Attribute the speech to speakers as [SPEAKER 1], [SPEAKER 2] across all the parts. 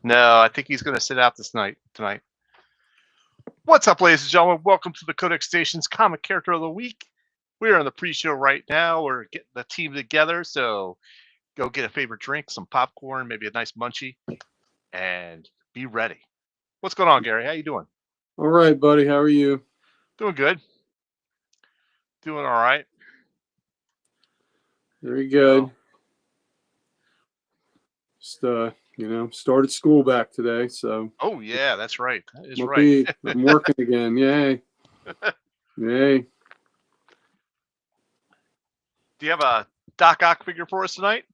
[SPEAKER 1] No, I think he's going to sit out this tonight. What's up, ladies and gentlemen? Welcome to the Codex Station's Comic Character of the Week. We're on the pre-show right now. We're getting the team together, so go get a favorite drink, some popcorn, maybe a nice munchie, and be ready. What's going on, Gary? How you doing?
[SPEAKER 2] All right, buddy. How are you?
[SPEAKER 1] Doing good. Doing all right.
[SPEAKER 2] Very good. Just started school back today, so.
[SPEAKER 1] Oh yeah, that's right. That is right.
[SPEAKER 2] I'm working again. Yay! Yay!
[SPEAKER 1] Do you have a Doc Ock figure for us tonight?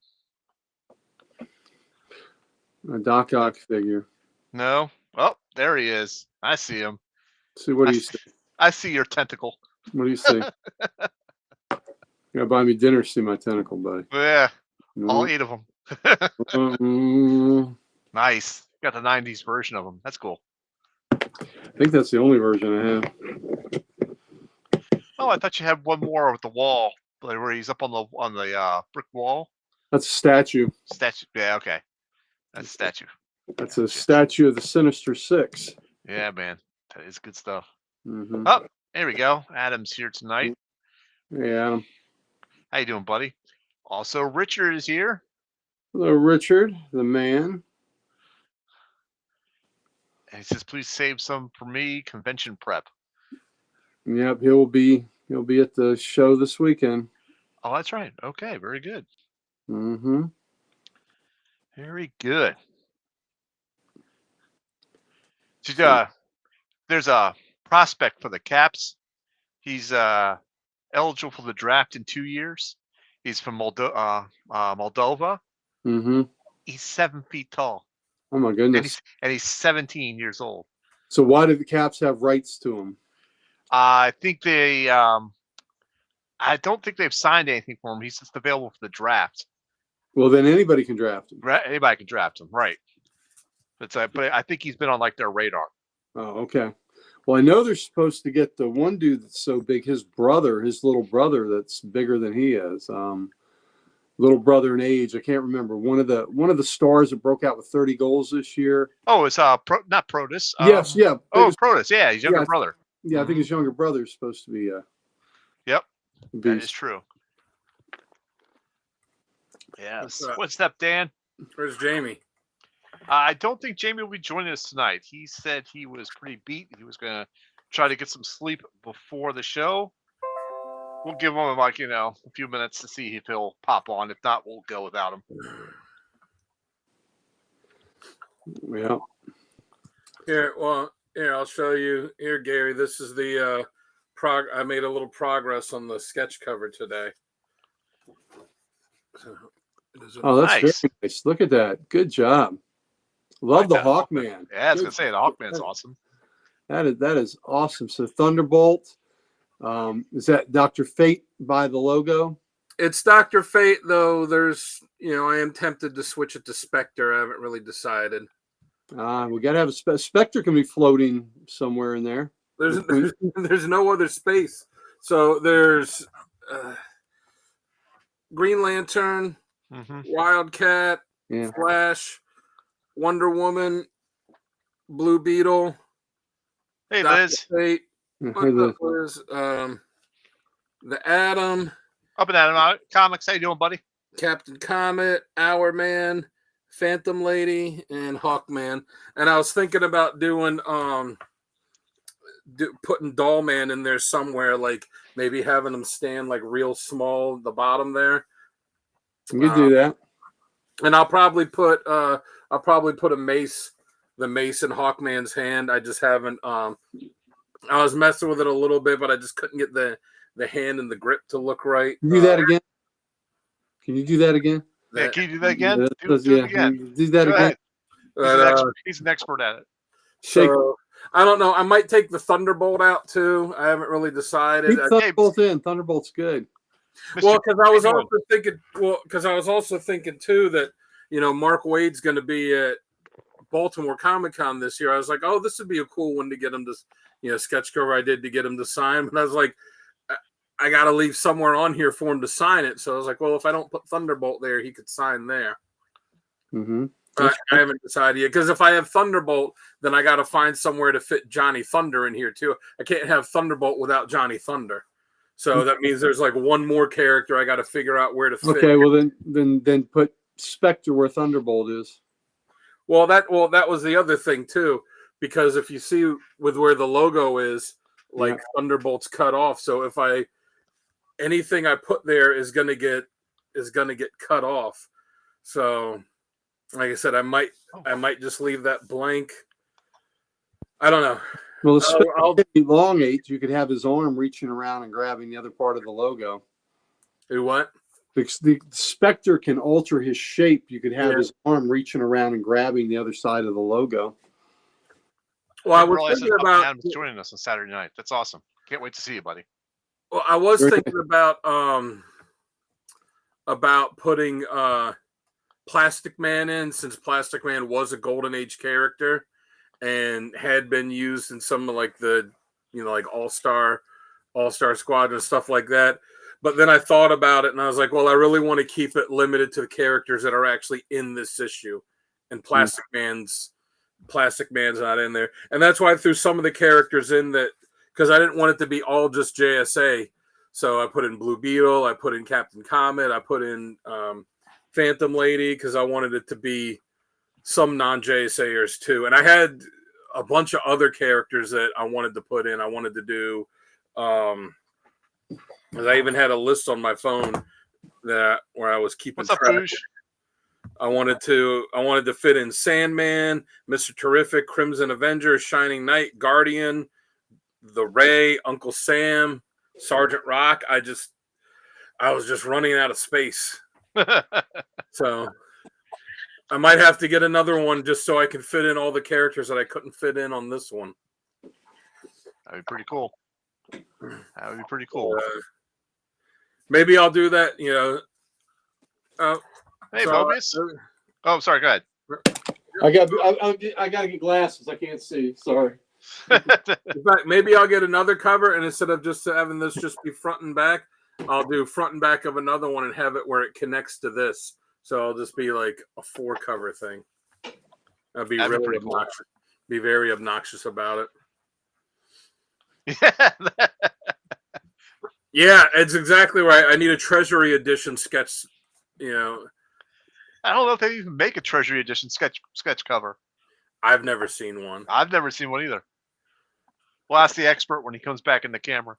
[SPEAKER 2] A Doc Ock figure.
[SPEAKER 1] No. Oh, there he is. I see him.
[SPEAKER 2] See, what do you see?
[SPEAKER 1] I see your tentacle.
[SPEAKER 2] What do you see? You gotta buy me dinner to see my tentacle, buddy.
[SPEAKER 1] Yeah, all 8 of them. Nice. Got the 90s version of them. That's cool.
[SPEAKER 2] I think that's the only version I have.
[SPEAKER 1] Oh, I thought you had one more with the wall, where he's up on the brick wall.
[SPEAKER 2] That's a statue.
[SPEAKER 1] Statue. Yeah, okay. That's a statue.
[SPEAKER 2] That's a statue of the Sinister Six.
[SPEAKER 1] Yeah, man. That is good stuff.
[SPEAKER 2] Mm-hmm.
[SPEAKER 1] Oh, there we go. Adam's here tonight.
[SPEAKER 2] Hey, Adam.
[SPEAKER 1] How you doing, buddy? Also, Richard is here.
[SPEAKER 2] Hello, Richard, the man.
[SPEAKER 1] And he says, "Please save some for me. Convention prep."
[SPEAKER 2] Yep, he'll be at the show this weekend.
[SPEAKER 1] Oh, that's right. Okay, very good.
[SPEAKER 2] Mm-hmm.
[SPEAKER 1] Very good. So, there's a prospect for the Caps. He's eligible for the draft in 2 years. He's from Moldova.
[SPEAKER 2] Mm-hmm.
[SPEAKER 1] He's 7 feet tall.
[SPEAKER 2] Oh my goodness!
[SPEAKER 1] And he's 17 years old.
[SPEAKER 2] So why do the Caps have rights to him?
[SPEAKER 1] I think they. I don't think they've signed anything for him. He's just available for the draft.
[SPEAKER 2] Well, then anybody can draft him.
[SPEAKER 1] Right? Anybody can draft him, right? But I think he's been on their radar.
[SPEAKER 2] Oh, okay. Well, I know they're supposed to get the one dude that's so big. His little brother, that's bigger than he is. Little brother in age. I can't remember. One of the stars that broke out with 30 goals this year.
[SPEAKER 1] Oh, it's not Protus.
[SPEAKER 2] Yes, yeah.
[SPEAKER 1] Protus. Yeah, his younger brother.
[SPEAKER 2] Yeah, I think his younger brother is supposed to be.
[SPEAKER 1] Yep, that is true. Yes. What's up, Dan?
[SPEAKER 3] Where's Jamie?
[SPEAKER 1] I don't think Jamie will be joining us tonight. He said he was pretty beat. He was going to try to get some sleep before the show. We'll give him a few minutes to see if he'll pop on. If not, we'll go without him.
[SPEAKER 2] Yeah.
[SPEAKER 3] Here, I'll show you. Here, Gary, this is the I made a little progress on the sketch cover today.
[SPEAKER 2] Oh, that's nice. Very nice. Look at that. Good job. Love the Hawkman.
[SPEAKER 1] Yeah, I was going to say, the Hawkman's awesome.
[SPEAKER 2] That is awesome. So Thunderbolt. Is that Dr. Fate by the logo?
[SPEAKER 3] It's Dr. Fate, though. There's, I am tempted to switch it to Spectre. I haven't really decided.
[SPEAKER 2] We got to have a Spectre can be floating somewhere in there.
[SPEAKER 3] There's no other space. So there's Green Lantern, Wildcat, Flash, Wonder Woman, Blue Beetle.
[SPEAKER 1] Hey, Liz.
[SPEAKER 3] Fate. Liz? The Atom.
[SPEAKER 1] Up and Atom Comics. How you doing, buddy?
[SPEAKER 3] Captain Comet, Hourman, Phantom Lady, and Hawkman. And I was thinking about doing putting Dollman in there somewhere, like maybe having him stand like real small at the bottom there.
[SPEAKER 2] You do that.
[SPEAKER 3] And I'll probably put a mace, the mace in Hawkman's hand. I just haven't I was messing with it a little bit, but I just couldn't get the hand and the grip to look right.
[SPEAKER 2] Can you do that again? Can you do that again?
[SPEAKER 1] Yeah, can you do that again?
[SPEAKER 2] Do it again. Do that again.
[SPEAKER 1] He's an expert at it.
[SPEAKER 3] So, I don't know. I might take the Thunderbolt out too. I haven't really decided.
[SPEAKER 2] Keep Thunderbolt in. Thunderbolt's good.
[SPEAKER 3] Well, because I was also thinking too that Mark Wade's going to be at Baltimore Comic-Con this year. I was like, oh, this would be a cool one to get him to, sketch cover I did to get him to sign. But I was like, I got to leave somewhere on here for him to sign it. So I was like, well, if I don't put Thunderbolt there, he could sign there.
[SPEAKER 2] Mm-hmm.
[SPEAKER 3] I haven't decided yet, because if I have Thunderbolt, then I got to find somewhere to fit Johnny Thunder in here too. I can't have Thunderbolt without Johnny Thunder, so that means there's like one more character I got to figure out where to fit.
[SPEAKER 2] Okay, well then put Spectre where Thunderbolt is.
[SPEAKER 3] Well, that was the other thing too, because if you see with where the logo is, like Thunderbolt's cut off, so if anything I put there is gonna get cut off. So, like I said, I might just leave that blank. I don't know.
[SPEAKER 2] Well, the elongate, you could have his arm reaching around and grabbing the other part of the logo.
[SPEAKER 3] Do what?
[SPEAKER 2] The Spectre can alter his shape. You could have his arm reaching around and grabbing the other side of the logo.
[SPEAKER 1] Well, I was thinking about Adam's joining us on Saturday night. That's awesome. Can't wait to see you, buddy.
[SPEAKER 3] Well, I was thinking about putting Plastic Man in, since Plastic Man was a Golden Age character and had been used in some of like the like All-Star Squad and stuff like that. But then I thought about it and I was like, well, I really want to keep it limited to the characters that are actually in this issue, and Plastic Man's not in there. And that's why I threw some of the characters in that, because I didn't want it to be all just JSA. So I put in Blue Beetle, I put in Captain Comet, I put in Phantom Lady, because I wanted it to be some non-JSAers too. And I had a bunch of other characters that I wanted to put in. I wanted to do, because I even had a list on my phone where I was keeping track.
[SPEAKER 1] What's up,
[SPEAKER 3] I wanted to fit in Sandman, Mr. Terrific, Crimson Avenger, Shining Knight, Guardian, the Ray, Uncle Sam, Sergeant Rock. I was just running out of space. So I might have to get another one just so I can fit in all the characters that I couldn't fit in on this one.
[SPEAKER 1] That'd be pretty cool. That would be pretty cool.
[SPEAKER 3] Maybe I'll do that,
[SPEAKER 1] Hey, Mobius. Oh, sorry. Go ahead.
[SPEAKER 2] I got to get glasses. I can't see. Sorry.
[SPEAKER 3] In fact, maybe I'll get another cover, and instead of just having this just be front and back, I'll do front and back of another one and have it where it connects to this. So I'll just be like a 4-cover thing. That'd be really obnoxious. Cool. Be very obnoxious about it.
[SPEAKER 1] Yeah.
[SPEAKER 3] Yeah, it's exactly right. I need a Treasury Edition sketch. I
[SPEAKER 1] don't know if they even make a Treasury Edition sketch cover.
[SPEAKER 3] I've never seen one.
[SPEAKER 1] I've never seen one either. We'll ask the expert when he comes back in the camera.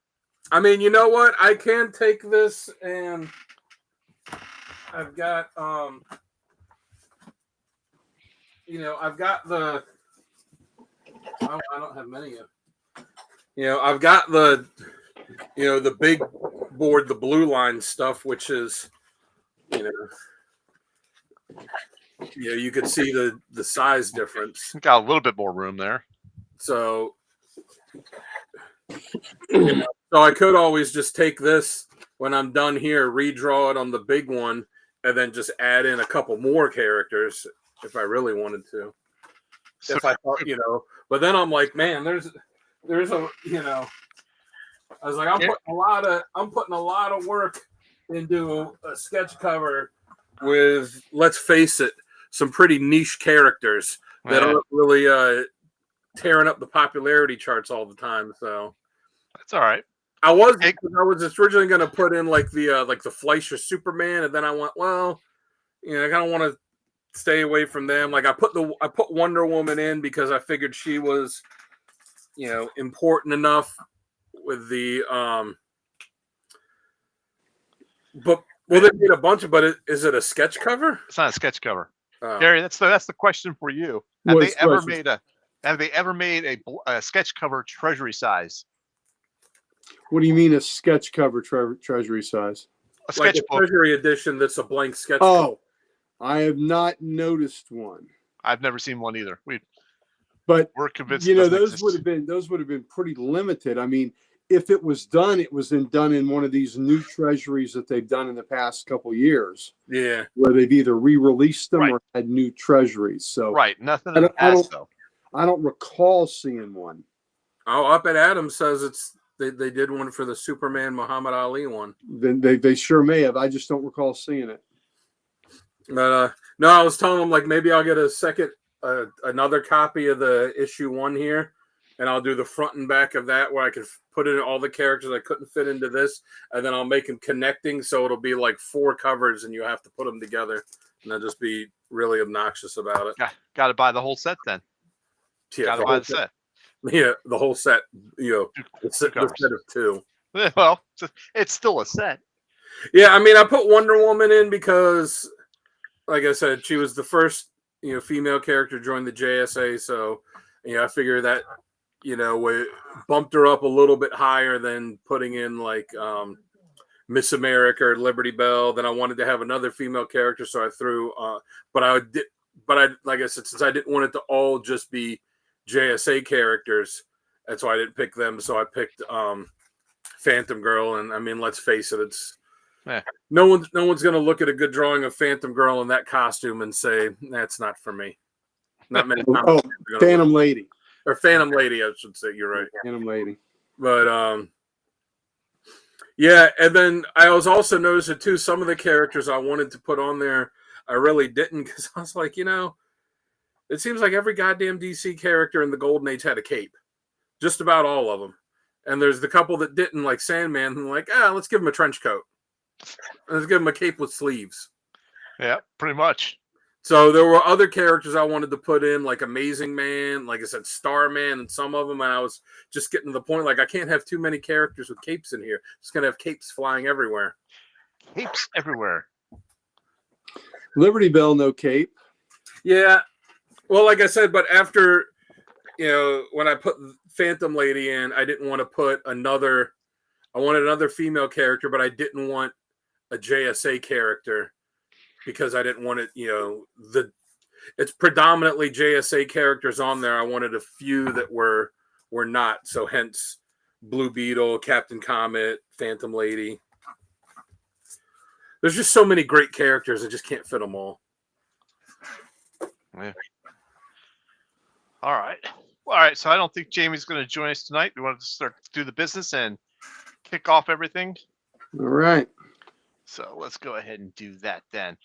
[SPEAKER 3] I mean, you know what? I can take this, and I've got I've got the. I don't have many yet. I've got the. The big board, the blue line stuff, which is, you could see the size difference.
[SPEAKER 1] Got a little bit more room there.
[SPEAKER 3] So, so I could always just take this when I'm done here, redraw it on the big one, and then just add in a couple more characters if I really wanted to. If I thought, but then I'm like, man, there's a, I was like, I'm putting a lot of work into a sketch cover with, let's face it, some pretty niche characters that aren't really tearing up the popularity charts all the time. So
[SPEAKER 1] that's all right.
[SPEAKER 3] I was just originally going to put in like the Fleischer Superman, and then I went, well, I kind of want to stay away from them. Like I put Wonder Woman in because I figured she was, important enough. With the but they made a bunch of. But is it a sketch cover?
[SPEAKER 1] It's not a sketch cover, Gary. That's the question for you. Have they ever made a sketch cover Treasury size?
[SPEAKER 2] What do you mean a sketch cover Treasury size?
[SPEAKER 1] A sketch book.
[SPEAKER 3] Treasury edition that's a blank sketch.
[SPEAKER 2] Oh, I have not noticed one.
[SPEAKER 1] I've never seen one either.
[SPEAKER 2] But
[SPEAKER 1] we're convinced.
[SPEAKER 2] Those would have been pretty limited. I mean, if it was done, it was done in one of these new treasuries that they've done in the past couple of years.
[SPEAKER 3] Yeah,
[SPEAKER 2] where they've either re-released them or had new treasuries. So
[SPEAKER 1] nothing in the past though.
[SPEAKER 2] I don't recall seeing one.
[SPEAKER 3] Oh, Up at Adam says they did one for the Superman Muhammad Ali one.
[SPEAKER 2] Then they sure may have. I just don't recall seeing it.
[SPEAKER 3] But no, I was telling him like maybe I'll get another copy of the issue 1 here, and I'll do the front and back of that where I can put in all the characters I couldn't fit into this, and then I'll make them connecting so it'll be like 4 covers and you have to put them together, and I'll just be really obnoxious about it.
[SPEAKER 1] Got to buy the whole set then.
[SPEAKER 3] Yeah,
[SPEAKER 1] Got to buy the set.
[SPEAKER 3] Yeah, the whole set. The set of 2.
[SPEAKER 1] Well, it's still a set.
[SPEAKER 3] Yeah, I mean, I put Wonder Woman in because, like I said, she was the first female character to join the JSA, so I figure that we bumped her up a little bit higher than putting in like Miss America or Liberty Bell. Then I wanted to have another female character, so I threw. But I like I said, since I didn't want it to all just be JSA characters, that's why I didn't pick them. So I picked Phantom Girl, and I mean, let's face it, it's no one's gonna look at a good drawing of Phantom Girl in that costume and say that's not for me. Not many.
[SPEAKER 2] Phantom Lady.
[SPEAKER 3] Or Phantom Lady, I should say. You're right.
[SPEAKER 2] Phantom Lady.
[SPEAKER 3] But yeah, and then I was also noticing too some of the characters I wanted to put on there, I really didn't, because I was like, it seems like every goddamn DC character in the Golden Age had a cape, just about all of them. And there's the couple that didn't, like Sandman, who like, let's give him a trench coat, let's give him a cape with sleeves.
[SPEAKER 1] Yeah, pretty much.
[SPEAKER 3] So there were other characters I wanted to put in, like Amazing Man, like I said, Starman, and some of them. And I was just getting to the point, like, I can't have too many characters with capes in here. It's going to have capes flying everywhere.
[SPEAKER 1] Capes everywhere.
[SPEAKER 2] Liberty Bell, no cape.
[SPEAKER 3] Yeah. Well, like I said, but after, when I put Phantom Lady in, I didn't want to put I wanted another female character, but I didn't want a JSA character, because I didn't want it, it's predominantly JSA characters on there. I wanted a few that were not. So hence Blue Beetle, Captain Comet, Phantom Lady. There's just so many great characters. I just can't fit them all.
[SPEAKER 1] Yeah. All right. All right. So I don't think Jamie's going to join us tonight. We wanted to start to do the business and kick off everything.
[SPEAKER 2] All right.
[SPEAKER 1] So let's go ahead and do that then.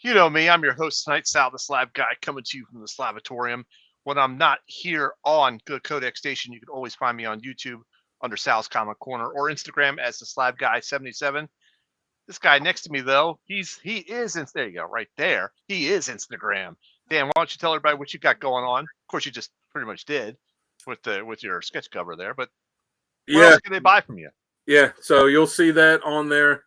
[SPEAKER 1] You know me, I'm your host tonight, Sal the Slab Guy, coming to you from the Slavatorium. When I'm not here on the Codex Station, you can always find me on YouTube under Sal's Comic Corner, or Instagram as the Slab Guy 77. This guy next to me, though, he is there you go, right there. He is Instagram. Dan, why don't you tell everybody what you got going on? Of course, you just pretty much did with your sketch cover there, but what else can they buy from you?
[SPEAKER 3] Yeah, so you'll see that on there.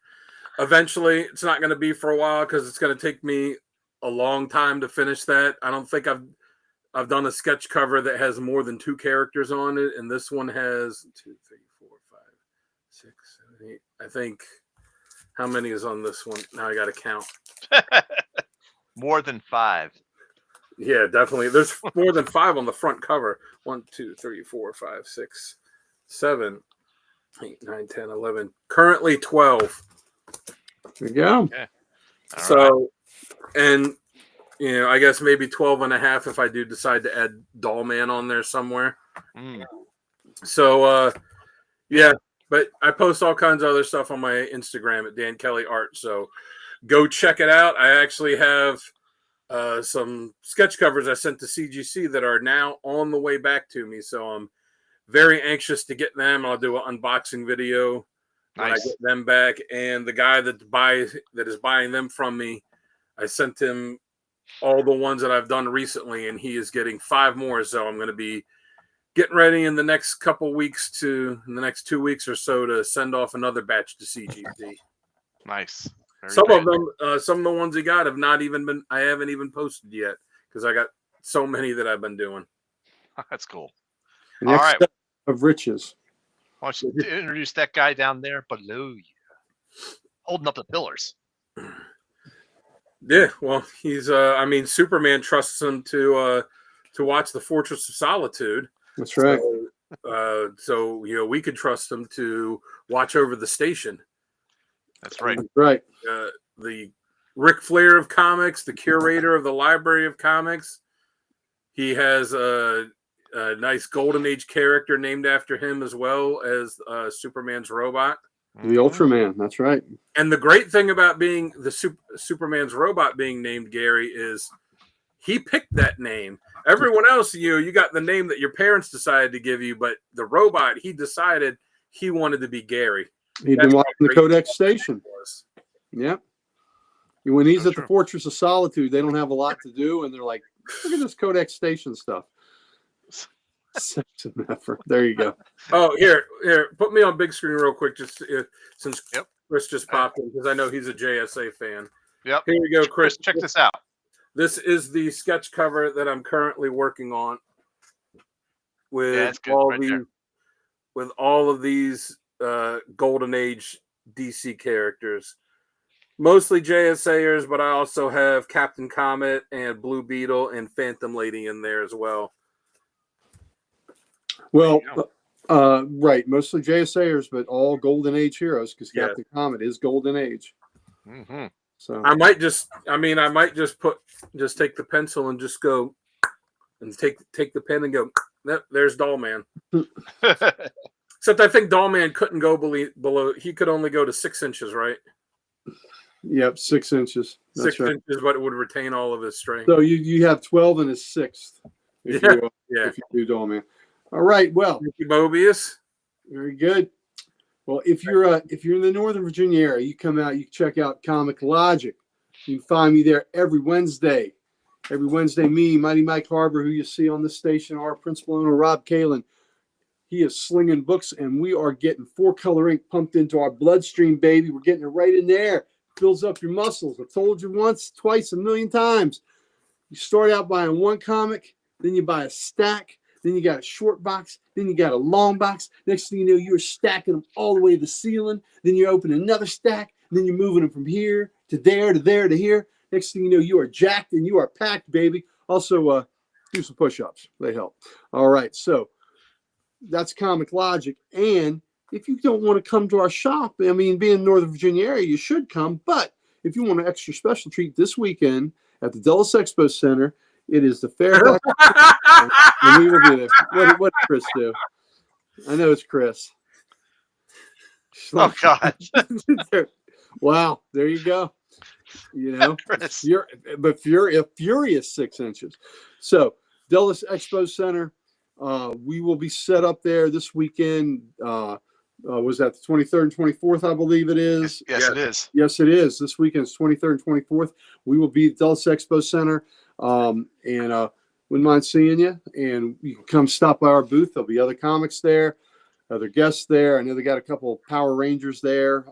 [SPEAKER 3] Eventually, it's not going to be for a while because it's going to take me a long time to finish that. I don't think I've done a sketch cover that has more than 2 characters on it, and this one has 2, 3, 4, 5, 6, 7, 8. I think, how many is on this one? Now I got to count.
[SPEAKER 1] More than 5.
[SPEAKER 3] Yeah, definitely. There's more than 5 on the front cover. 1, 2, 3, 4, 5, 6, 7, 8, 9, 10, 11. Currently 12.
[SPEAKER 2] There you go.
[SPEAKER 1] Okay.
[SPEAKER 3] So, and I guess maybe 12 and a half if I do decide to add Doll Man on there somewhere. So, yeah, but I post all kinds of other stuff on my Instagram at Dan Kelly Art. So go check it out. I actually have some sketch covers I sent to CGC that are now on the way back to me. So I'm very anxious to get them. I'll do an unboxing video when I get them back. And the guy that is buying them from me, I sent him all the ones that I've done recently, and he is getting 5 more. So I'm going to be getting ready in the next in the next 2 weeks or so to send off another batch to CGC.
[SPEAKER 1] Nice.
[SPEAKER 3] Some of the ones he got I haven't even posted yet because I got so many that I've been doing.
[SPEAKER 1] That's cool.
[SPEAKER 2] All right. Of riches.
[SPEAKER 1] Why don't you introduce that guy down there below you, holding up the pillars?
[SPEAKER 3] Yeah, well, he's. Superman trusts him to watch the Fortress of Solitude.
[SPEAKER 2] That's right.
[SPEAKER 3] So we could trust him to watch over the station.
[SPEAKER 1] That's right.
[SPEAKER 2] That's right.
[SPEAKER 3] The Ric Flair of comics, the curator of the Library of Comics. He has a nice Golden Age character named after him, as well as Superman's robot.
[SPEAKER 2] The Ultraman. That's right.
[SPEAKER 3] And the great thing about being the Superman's robot being named Gary is he picked that name. Everyone else, you got the name that your parents decided to give you, but the robot, he decided he wanted to be Gary.
[SPEAKER 2] He'd been watching the Codex Station. Yep. When he's at the Fortress of Solitude, they don't have a lot to do, and they're like, look at this Codex Station stuff. Such an effort. There you go.
[SPEAKER 3] Oh, here, put me on big screen real quick, just since Chris just popped in, because I know he's a JSA fan.
[SPEAKER 1] Yep.
[SPEAKER 3] Here you go, Chris.
[SPEAKER 1] Check this out.
[SPEAKER 3] This is the sketch cover that I'm currently working on with all of these Golden Age DC characters. Mostly JSAers, but I also have Captain Comet and Blue Beetle and Phantom Lady in there as well.
[SPEAKER 2] Well, right, mostly JSAers, but all Golden Age heroes because Captain Comet is Golden Age.
[SPEAKER 1] Mm-hmm.
[SPEAKER 2] So
[SPEAKER 3] I might just take the pencil and just go and take the pen and go. There's Dollman. Except I think Dollman couldn't go below. He could only go to 6 inches, right?
[SPEAKER 2] Yep, 6 inches. That's
[SPEAKER 3] 6 inches, but it would retain all of his strength.
[SPEAKER 2] So you have 12 and a sixth. If you do Dollman. All right. Well,
[SPEAKER 3] Mobius.
[SPEAKER 2] Very good. Well, if you're in the Northern Virginia area, you come out, you check out Comic Logic. You can find me there every Wednesday. Every Wednesday, me, Mighty Mike Harbor, who you see on the station, our principal owner, Rob Kalin. He is slinging books, and we are getting 4-color ink pumped into our bloodstream, baby. We're getting it right in there. Fills up your muscles. I've told you once, twice, a million times. You start out buying one comic, then you buy a stack, then you got a short box, then you got a long box. Next thing you know, you're stacking them all the way to the ceiling. Then you open another stack, and then you're moving them from here to there to there to here. Next thing you know, you are jacked and you are packed, baby. Also, do some push-ups. They help. All right, so that's Comic Logic. And if you don't want to come to our shop, I mean, being in the Northern Virginia area, you should come. But if you want an extra special treat this weekend at the Dulles Expo Center, it is the Fairfax. And we will be there. What did Chris do? I know it's Chris.
[SPEAKER 1] Oh, God.
[SPEAKER 2] Wow. There you go. You know, but you're a furious 6 inches. So, Dulles Expo Center, we will be set up there this weekend. Was that the 23rd and 24th, I believe it is?
[SPEAKER 1] Yes, it is.
[SPEAKER 2] Yes, it is. This weekend is 23rd and 24th. We will be at Dulles Expo Center. And wouldn't mind seeing you. And you can come stop by our booth. There'll be other comics there, other guests there. I know they got a couple of Power Rangers there.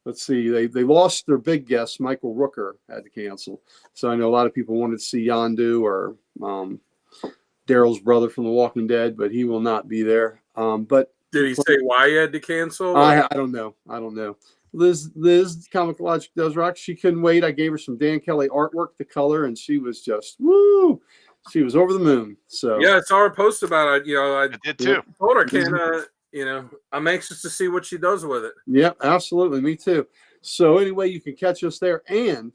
[SPEAKER 2] Let's see. They lost their big guest, Michael Rooker, had to cancel. So I know a lot of people wanted to see Yondu or Daryl's brother from The Walking Dead, but he will not be there. But
[SPEAKER 3] did he say why he had to cancel?
[SPEAKER 2] I don't know. Liz, Comic Logic does rock. She couldn't wait. I gave her some Dan Kelly artwork to color, and she was just woo. She was over the moon. So
[SPEAKER 3] yeah, I saw her post about it. You know, I
[SPEAKER 1] did too.
[SPEAKER 3] Told her, I'm anxious to see what she does with it.
[SPEAKER 2] Yep, absolutely. Me too. So anyway, you can catch us there, and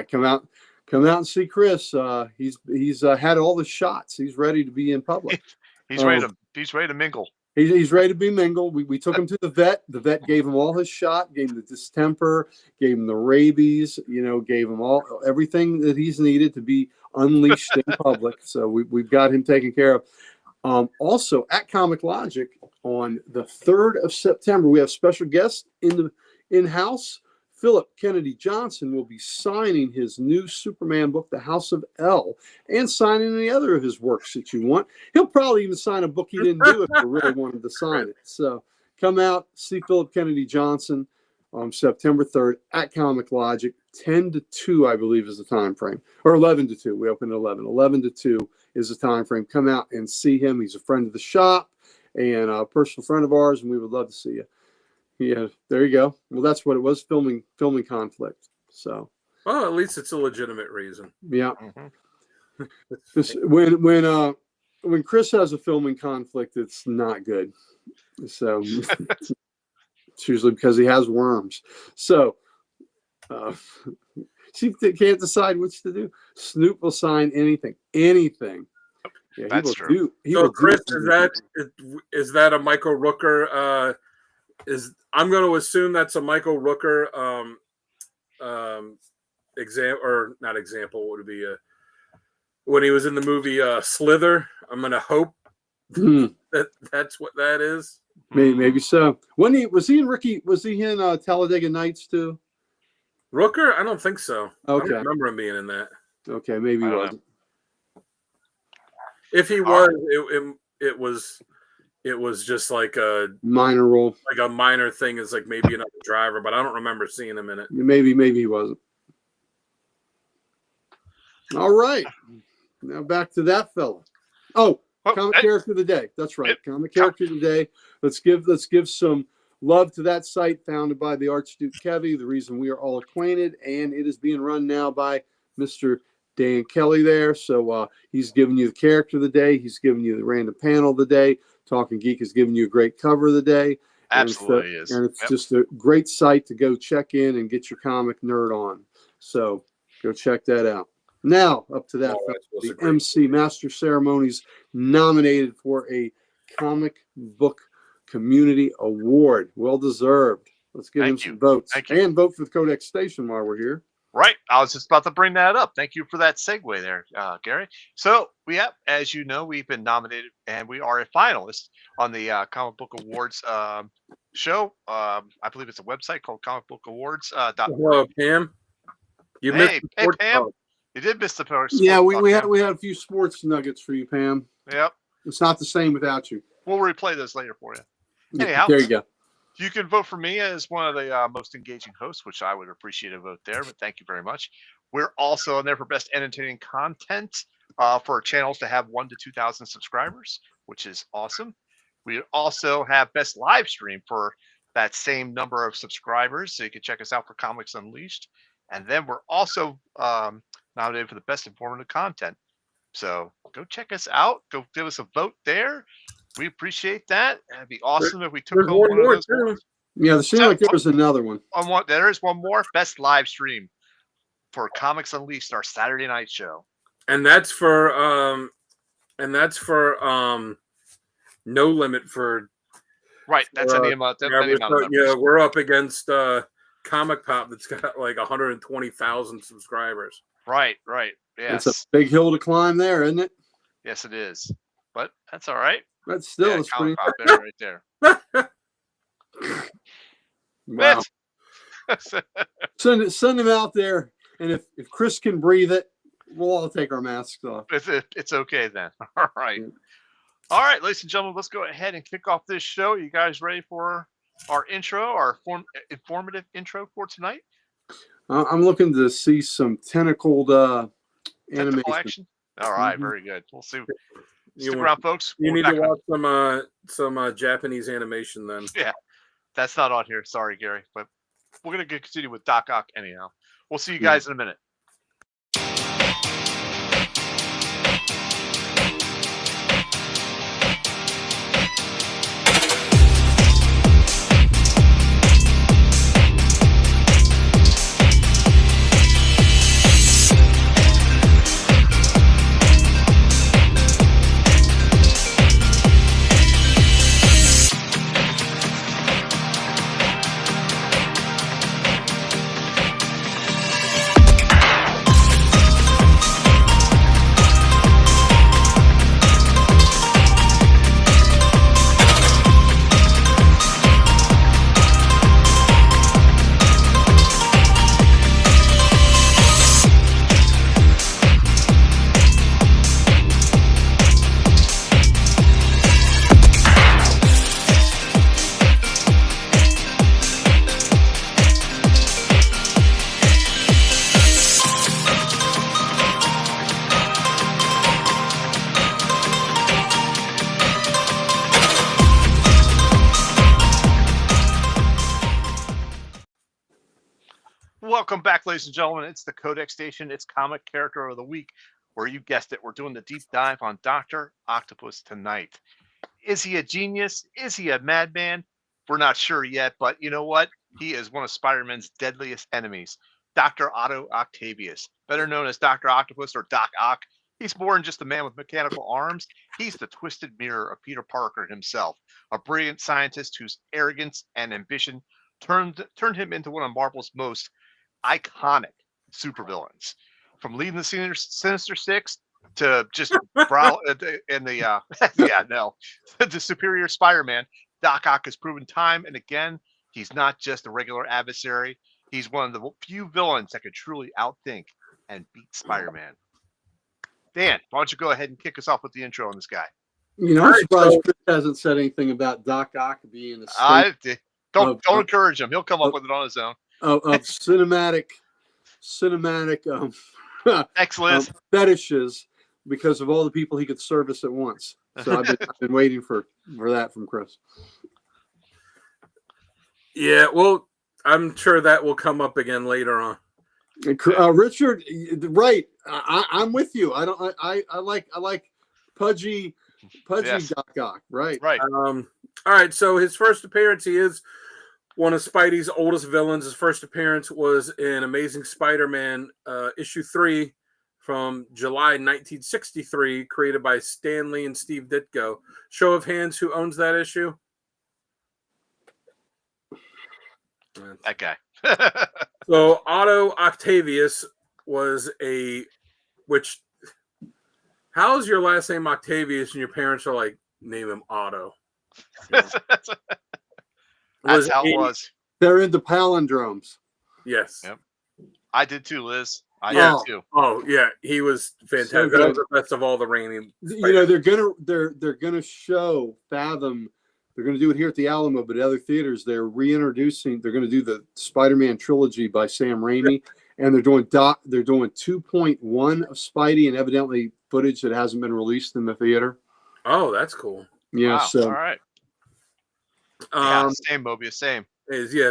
[SPEAKER 2] come out and see Chris. He's had all the shots. He's ready to be in public.
[SPEAKER 1] He's ready to mingle.
[SPEAKER 2] He's ready to be mingled. We took him to the vet. The vet gave him all his shot, gave him the distemper, gave him the rabies, gave him everything that he's needed to be unleashed in public. So we've got him taken care of. Also at Comic Logic on the 3rd of September, we have special guests in-house. Philip Kennedy Johnson will be signing his new Superman book, The House of L, and signing any other of his works that you want. He'll probably even sign a book he didn't do if you really wanted to sign it. So come out, see Philip Kennedy Johnson on September 3rd at Comic Logic. 10 to 2, I believe, is the time frame. Or 11 to 2. We open at 11. 11 to 2 is the time frame. Come out and see him. He's a friend of the shop and a personal friend of ours, and we would love to see you. Yeah, there you go. Well, that's what it was, filming conflict. So,
[SPEAKER 3] well, at least it's a legitimate reason.
[SPEAKER 2] Yeah. Mm-hmm. When Chris has a filming conflict, it's not good. So it's usually because he has worms. So she can't decide which to do. Snoop will sign anything. Yeah,
[SPEAKER 1] that's true.
[SPEAKER 3] So, Chris, is that a Michael Rooker I'm going to assume that's a Michael Rooker not example. Would it be when he was in the movie Slither? I'm going to hope that's what that is.
[SPEAKER 2] Maybe so. Was he in Talladega Nights too?
[SPEAKER 3] Rooker? I don't think so.
[SPEAKER 2] Okay.
[SPEAKER 3] I don't remember him being in that.
[SPEAKER 2] Okay, maybe he wasn't.
[SPEAKER 3] If he was, it was just like a
[SPEAKER 2] minor role,
[SPEAKER 3] like a minor thing. It's like maybe another driver, but I don't remember seeing him in it.
[SPEAKER 2] Maybe he wasn't. All right, now back to that fella. Oh, comic character of the day. That's right, comic character of the day. Let's give some love to that site founded by the Archduke Kevy, the reason we are all acquainted, and it is being run now by Mr. Dan Kelly there. So he's giving you the character of the day. He's giving you the random panel of the day. Talking Geek is giving you a great cover of the day.
[SPEAKER 1] Absolutely is.
[SPEAKER 2] And it's just a great site to go check in and get your comic nerd on. So go check that out. Now, up to that, the MC Master Ceremonies nominated for a comic book community award. Well deserved. Let's give him some votes. And vote for the Codex Station while we're here.
[SPEAKER 1] Right. I was just about to bring that up. Thank you for that segue there, Gary. So we have, as you know, we've been nominated and we are a finalist on the Comic Book Awards show. I believe it's a website called Comic Book Awards.
[SPEAKER 3] Hello, Pam.
[SPEAKER 1] Hey, Pam. You did miss the post.
[SPEAKER 2] Yeah, we had a few sports nuggets for you, Pam.
[SPEAKER 1] Yep.
[SPEAKER 2] It's not the same without you.
[SPEAKER 1] We'll replay those later for you.
[SPEAKER 2] Anyhow, there you go.
[SPEAKER 1] You can vote for me as one of the most engaging hosts, which I would appreciate a vote there, but thank you very much. We're also on there for best entertaining content for our channels to have 1,000 to 2,000 subscribers, which is awesome. We also have best live stream for that same number of subscribers, so you can check us out for Comics Unleashed. And then we're also nominated for the best informative content. So go check us out. Go give us a vote there. We appreciate that. It'd be awesome if we took home one of those awards.
[SPEAKER 2] Yeah, there seems like there was another one.
[SPEAKER 1] There is one more. Best live stream for Comics Unleashed, our Saturday night show.
[SPEAKER 3] And that's for no limit for.
[SPEAKER 1] Right, that's any amount.
[SPEAKER 3] We're up against Comic Pop that's got like 120,000 subscribers.
[SPEAKER 1] Right. Yes.
[SPEAKER 2] It's a big hill to climb there, isn't it?
[SPEAKER 1] Yes, it is. But that's all right.
[SPEAKER 2] That's still it's pretty
[SPEAKER 1] right there.
[SPEAKER 2] Wow. send him out there, and if Chris can breathe it, we'll all take our masks off.
[SPEAKER 1] It's okay then. All right. All right, ladies and gentlemen, let's go ahead and kick off this show. You guys ready for our intro, our informative intro for tonight?
[SPEAKER 2] I'm looking to see some tentacled animation.
[SPEAKER 1] Action. All right, very good. We'll see. Stick around, folks.
[SPEAKER 3] You need to watch some Japanese animation then.
[SPEAKER 1] Yeah, that's not on here. Sorry, Gary, but we're gonna continue with Doc Ock anyhow. We'll see you guys in a minute. Welcome back, ladies and gentlemen. It's the Codex Station. It's Comic Character of the Week, where you guessed it, we're doing the deep dive on Doctor Octopus tonight. Is he a genius? Is he a madman? We're not sure yet, but you know what? He is one of Spider-Man's deadliest enemies, Dr. Otto Octavius, better known as Doctor Octopus or Doc Ock. He's more than just a man with mechanical arms. He's the twisted mirror of Peter Parker himself, a brilliant scientist whose arrogance and ambition turned him into one of Marvel's most iconic supervillains. From leading the Sinister Six to just brow in the the superior Spider-Man, Doc Ock has proven time and again he's not just a regular adversary. He's one of the few villains that can truly outthink and beat Spider-Man. Dan, why don't you go ahead and kick us off with the intro on this guy?
[SPEAKER 2] I'm surprised Chris hasn't said anything about Doc Ock being a
[SPEAKER 1] don't encourage him. He'll come up with it on his own.
[SPEAKER 2] Of cinematic
[SPEAKER 1] Excellent
[SPEAKER 2] fetishes because of all the people he could service at once. So I've been waiting for that from Chris.
[SPEAKER 3] Yeah, well, I'm sure that will come up again later on.
[SPEAKER 2] Richard, right? I'm with you. I like pudgy
[SPEAKER 1] yes.
[SPEAKER 2] Doc Ock. Right.
[SPEAKER 3] All right. So his first appearance, he is one of Spidey's oldest villains. His first appearance was in Amazing Spider-Man issue 3 from July 1963, created by Stan Lee and Steve Ditko. Show of hands, who owns that issue?
[SPEAKER 1] That guy.
[SPEAKER 3] So Otto Octavius was how's your last name Octavius and your parents are like, name him Otto?
[SPEAKER 1] That's how it was.
[SPEAKER 2] They're into palindromes.
[SPEAKER 3] Yes.
[SPEAKER 1] Yep. I did too, Liz. I did too.
[SPEAKER 3] Oh yeah, he was fantastic.
[SPEAKER 2] So
[SPEAKER 3] that was the best of all the reigning.
[SPEAKER 2] They're gonna show Fathom. They're going to do it here at the Alamo, but at other theaters, they're reintroducing. They're going to do the Spider-Man trilogy by Sam Raimi, and they're doing 2.1 of Spidey, and evidently footage that hasn't been released in the theater.
[SPEAKER 3] Oh, that's cool.
[SPEAKER 2] Yeah.
[SPEAKER 1] Wow.
[SPEAKER 2] So
[SPEAKER 1] all right. Same Mobius, same.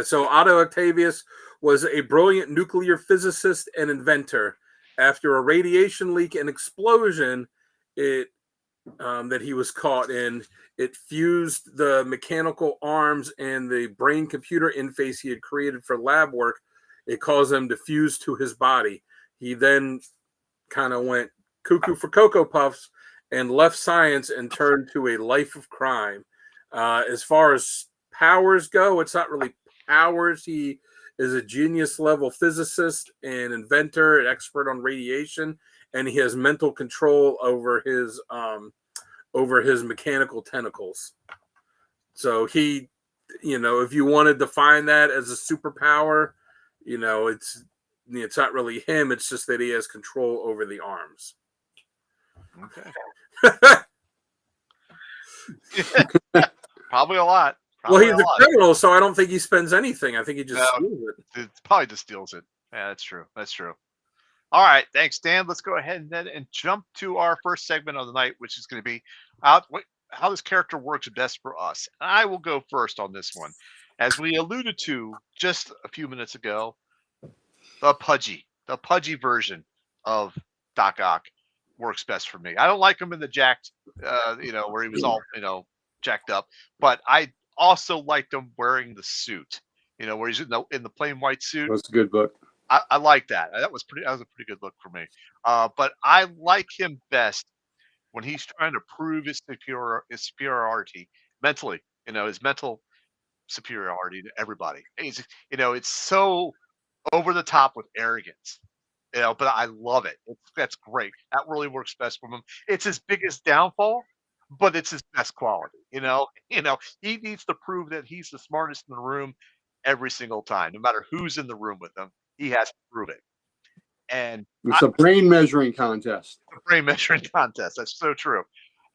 [SPEAKER 3] So Otto Octavius was a brilliant nuclear physicist and inventor. After a radiation leak and explosion, that he was caught in, it fused the mechanical arms and the brain-computer interface he had created for lab work. It caused them to fuse to his body. He then kind of went cuckoo for Cocoa Puffs and left science and turned to a life of crime. As far as powers go, it's not really powers. He is a genius-level physicist and inventor, an expert on radiation, and he has mental control over his mechanical tentacles. So he, if you want to define that as a superpower, it's not really him. It's just that he has control over the arms.
[SPEAKER 1] Okay. Probably a lot.
[SPEAKER 3] He's a criminal, so I don't think he spends anything. I think he just steals it.
[SPEAKER 1] Probably just steals it. Yeah, that's true. That's true. All right, thanks, Dan. Let's go ahead and jump to our first segment of the night, which is going to be how this character works best for us. I will go first on this one. As we alluded to just a few minutes ago, the pudgy version of Doc Ock works best for me. I don't like him in the jacked, where he was all, jacked up, but I also liked him wearing the suit, where he's in the plain white suit.
[SPEAKER 2] That's a good book.
[SPEAKER 1] I like that. That was a pretty good look for me. But I like him best when he's trying to prove his superiority mentally, his mental superiority to everybody. It's so over the top with arrogance, but I love it. That's great. That really works best for him. It's his biggest downfall, but it's his best quality. He needs to prove that he's the smartest in the room every single time, no matter who's in the room with him. He has to prove it. And
[SPEAKER 2] it's a brain measuring contest.
[SPEAKER 1] That's so true.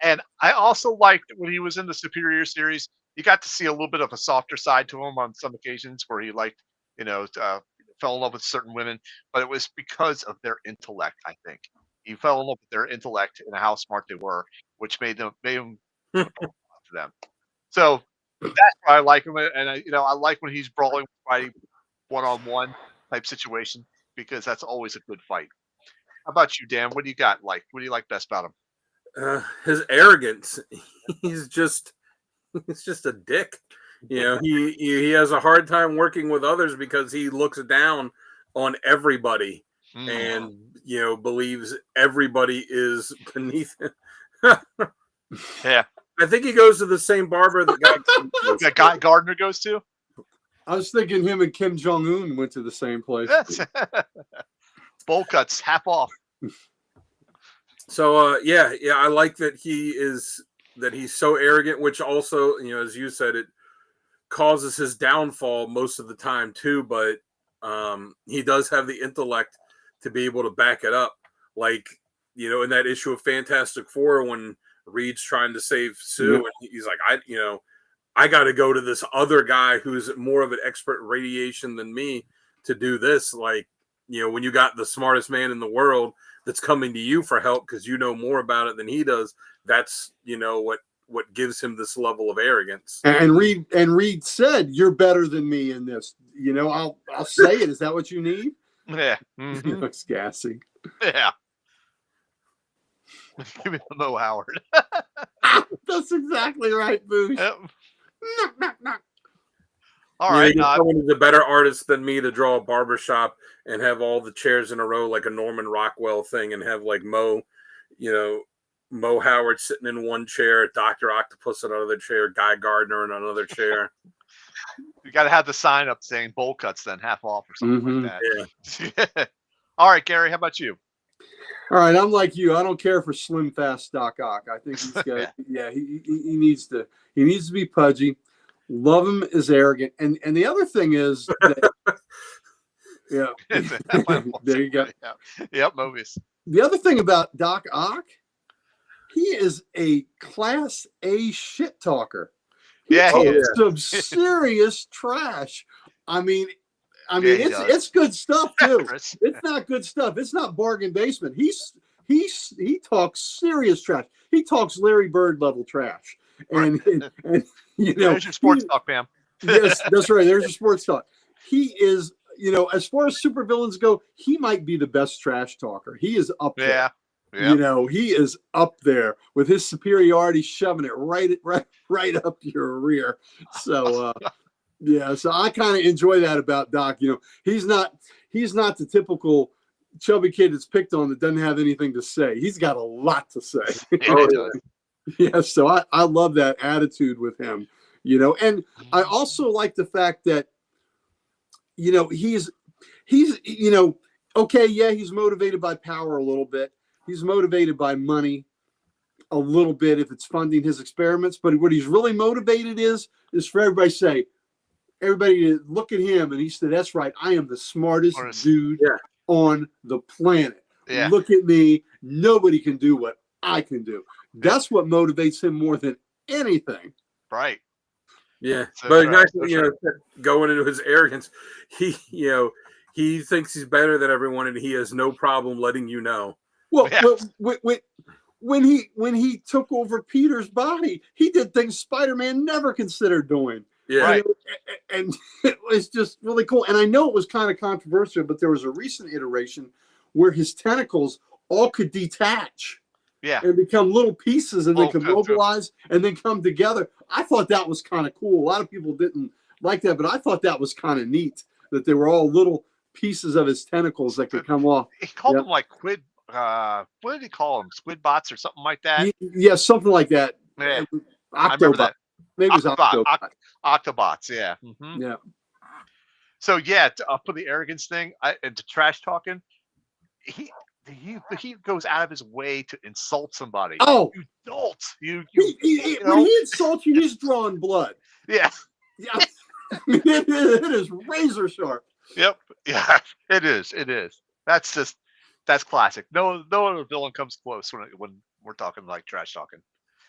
[SPEAKER 1] And I also liked when he was in the Superior series, you got to see a little bit of a softer side to him on some occasions where he fell in love with certain women, but it was because of their intellect, I think. He fell in love with their intellect and how smart they were, which made him to them. So that's why I like him. And I like when he's brawling with Spidey one-on-one type situation, because that's always a good fight. How about you, Dan? What do you got? What do you like best about him?
[SPEAKER 3] His arrogance. He's just a dick. He has a hard time working with others because he looks down on everybody and believes everybody is beneath him.
[SPEAKER 1] Yeah.
[SPEAKER 3] I think he goes to the same barber
[SPEAKER 1] that Guy Gardner goes to.
[SPEAKER 2] I was thinking him and Kim Jong Un went to the same place.
[SPEAKER 1] Bowl cuts, half off.
[SPEAKER 3] So yeah, I like that he's so arrogant, which also, as you said, it causes his downfall most of the time too. But he does have the intellect to be able to back it up, like in that issue of Fantastic Four when Reed's trying to save Sue, and he's like, I got to go to this other guy who's more of an expert in radiation than me to do this. Like, when you got the smartest man in the world that's coming to you for help because you know more about it than he does, that's what gives him this level of arrogance.
[SPEAKER 2] And Reed said, "You're better than me in this." I'll say it. Is that what you need?
[SPEAKER 1] Yeah.
[SPEAKER 2] He looks gassy.
[SPEAKER 1] Yeah. Give me the Mo Howard.
[SPEAKER 2] That's exactly right, Boosh.
[SPEAKER 1] Yep. All right.
[SPEAKER 3] Someone who's a better artist than me to draw a barbershop and have all the chairs in a row like a Norman Rockwell thing, and have like Mo Howard sitting in one chair, Doctor Octopus in another chair, Guy Gardner in another chair.
[SPEAKER 1] You got to have the sign up saying bowl cuts, then half off or something like that.
[SPEAKER 3] Yeah.
[SPEAKER 1] All right, Gary, how about you?
[SPEAKER 2] All right, I'm like you. I don't care for slim, fast Doc Ock. I think he's got. He needs to be pudgy. Love him is arrogant, and the other thing is, that, there you go.
[SPEAKER 1] Yep, movies.
[SPEAKER 2] The other thing about Doc Ock, he is a class A shit talker. He talks some serious trash. I mean, it's good stuff too. It's not good stuff. It's not bargain basement. He talks serious trash. He talks Larry Bird level trash. And
[SPEAKER 1] there's your sports talk, Pam.
[SPEAKER 2] Yes, that's right. There's your sports talk. He is, as far as supervillains go, he might be the best trash talker. He is up there. Yeah. He is up there with his superiority, shoving it right up your rear. So so I kind of enjoy that about Doc. He's not the typical chubby kid that's picked on that doesn't have anything to say. He's got a lot to say. Yeah, so I love that attitude with him. And I also like the fact that he's okay, yeah, he's motivated by power a little bit. He's motivated by money a little bit if it's funding his experiments. But what he's really motivated is for everybody to look at him. And he said, "That's right. I am the smartest dude on the planet. Yeah. Look at me. Nobody can do what I can do." That's what motivates him more than anything.
[SPEAKER 1] Right.
[SPEAKER 3] Yeah. But going into his arrogance, he thinks he's better than everyone, and he has no problem letting you know.
[SPEAKER 2] Well, when he took over Peter's body, he did things Spider-Man never considered doing.
[SPEAKER 3] Yeah. Right.
[SPEAKER 2] And it was just really cool. And I know it was kind of controversial, but there was a recent iteration where his tentacles all could detach.
[SPEAKER 1] Yeah.
[SPEAKER 2] And become little pieces, and they could mobilize and then come together. I thought that was kind of cool. A lot of people didn't like that, but I thought that was kind of neat that they were all little pieces of his tentacles that could come off.
[SPEAKER 1] He called them like squid. What did he call them? Squid bots or something like that?
[SPEAKER 2] Yeah, something like that.
[SPEAKER 1] Yeah.
[SPEAKER 2] Octobot. Maybe it was Octobot.
[SPEAKER 1] Octobots, yeah. Mm-hmm.
[SPEAKER 2] Yeah.
[SPEAKER 1] So for the arrogance thing and to trash talking, he goes out of his way to insult somebody.
[SPEAKER 2] Oh,
[SPEAKER 1] you dolt! You
[SPEAKER 2] when he insults you, he's drawing blood.
[SPEAKER 1] Yeah.
[SPEAKER 2] Yeah. It is razor sharp.
[SPEAKER 1] Yep. Yeah. It is. That's classic. No other villain comes close when we're talking like trash talking.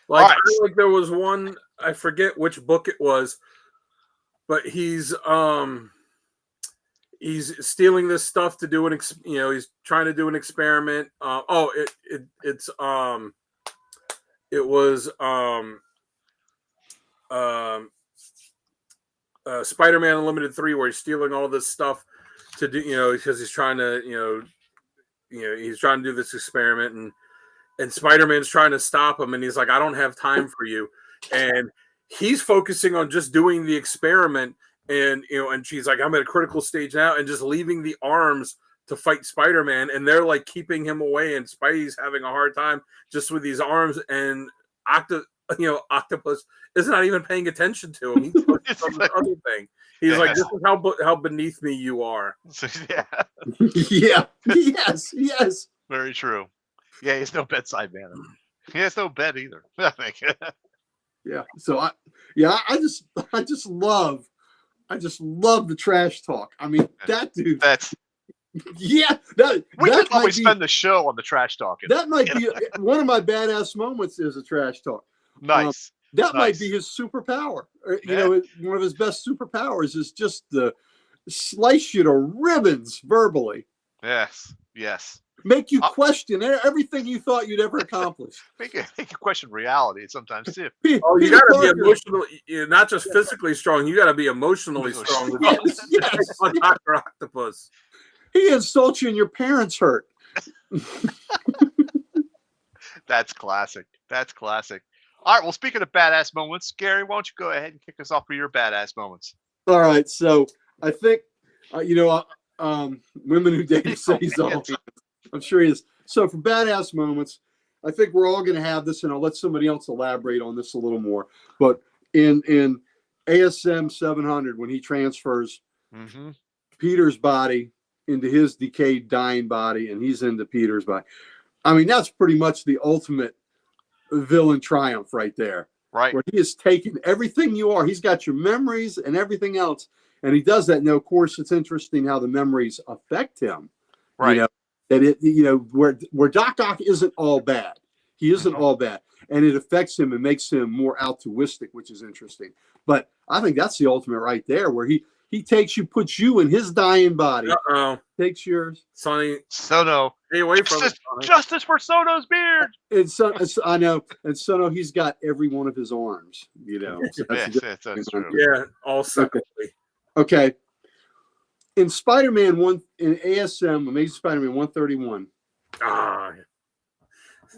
[SPEAKER 3] Like, right. I like there was one, I forget which book it was, but he's stealing this stuff to do he's trying to do an experiment. It was Spider-Man Unlimited 3, where he's stealing all this stuff to do, because he's trying to, he's trying to do this experiment, and Spider-Man's trying to stop him, and he's like, "I don't have time for you," and he's focusing on just doing the experiment. And and she's like, "I'm at a critical stage now," and just leaving the arms to fight Spider-Man, and they're like keeping him away, and Spidey's having a hard time just with these arms, and Octopus is not even paying attention to him. He's focused on the other thing. He's like, "This is how beneath me you are."
[SPEAKER 1] Yeah.
[SPEAKER 2] Yeah. Yes.
[SPEAKER 1] Very true. Yeah, he's no bedside manner. He has no bed either. I think.
[SPEAKER 2] Yeah. So I just love the trash talk. I mean, that dude.
[SPEAKER 1] That's
[SPEAKER 2] Yeah.
[SPEAKER 1] we could always spend the show on the trash talking.
[SPEAKER 2] That might be one of my badass moments. Is a trash talk.
[SPEAKER 1] Nice.
[SPEAKER 2] That might be his superpower. One of his best superpowers is just to slice you to ribbons verbally.
[SPEAKER 1] Yes.
[SPEAKER 2] Make you question everything you thought you'd ever accomplish.
[SPEAKER 1] Make you question reality sometimes too.
[SPEAKER 3] Oh, you got to be emotional. You're not just physically strong. You got to be emotionally strong.
[SPEAKER 2] Yes.
[SPEAKER 3] Doctor Octopus.
[SPEAKER 2] He insults you and your parents hurt.
[SPEAKER 1] That's classic. All right. Well, speaking of badass moments, Gary, why don't you go ahead and kick us off for your badass moments?
[SPEAKER 2] All right. So I think, women who date say he's all. I'm sure he is. So for badass moments, I think we're all going to have this, and I'll let somebody else elaborate on this a little more. But in ASM 700, when he transfers Peter's body into his decayed, dying body, and he's into Peter's body, I mean, that's pretty much the ultimate villain triumph right there.
[SPEAKER 1] Right.
[SPEAKER 2] Where he has taken everything you are. He's got your memories and everything else. And he does that. Now, of course, it's interesting how the memories affect him.
[SPEAKER 1] Right.
[SPEAKER 2] Where Doc Ock isn't all bad. He isn't all bad. And it affects him and makes him more altruistic, which is interesting. But I think that's the ultimate right there, where he takes you, puts you in his dying body. Takes yours.
[SPEAKER 3] Sonny.
[SPEAKER 1] Sono.
[SPEAKER 3] Stay away from it.
[SPEAKER 1] Justice for Sono's beard.
[SPEAKER 2] I know. And Sono, he's got every one of his arms, So
[SPEAKER 1] that's true.
[SPEAKER 3] Yeah, all separately.
[SPEAKER 2] Okay. In Spider-Man 1, in ASM, Amazing Spider-Man 131,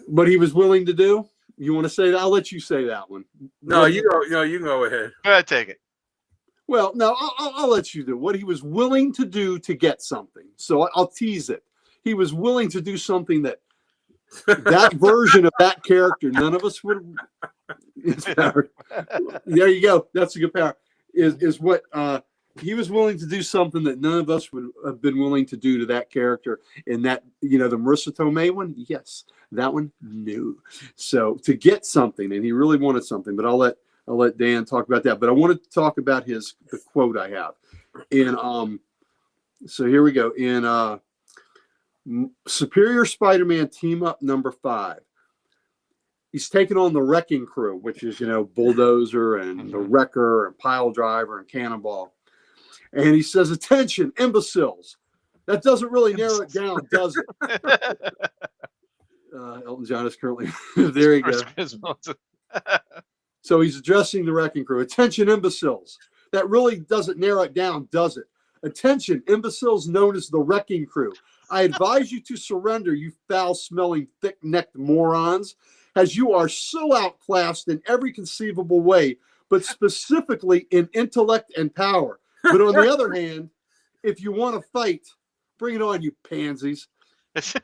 [SPEAKER 2] what he was willing to do, you want to say that? I'll let you say that one.
[SPEAKER 3] No, you go. No, you can go ahead.
[SPEAKER 1] Go ahead, take it.
[SPEAKER 2] Well, no, I'll let you do what he was willing to do to get something. So I'll tease it. He was willing to do something that version of that character, none of us would. There you go. That's a good power. Is what he was willing to do something that none of us would have been willing to do to that character. And that, the Marissa Tomei one, yes, that one, no. So to get something, and he really wanted something, but I'll let Dan talk about that. But I wanted to talk about the quote I have. So here we go. In Superior Spider-Man Team Up number 5. He's taking on the Wrecking Crew, which is, Bulldozer and the Wrecker and Pile Driver and Cannonball. And he says, "Attention, imbeciles." That doesn't really narrow it down, does it? Elton John is currently there. You go. So he's addressing the Wrecking Crew. "Attention, imbeciles." That really doesn't narrow it down, does it? "Attention, imbeciles known as the Wrecking Crew. I advise you to surrender, you foul-smelling, thick-necked morons, as you are so outclassed in every conceivable way, but specifically in intellect and power. But on the other hand, if you want to fight, bring it on, you pansies."
[SPEAKER 1] That's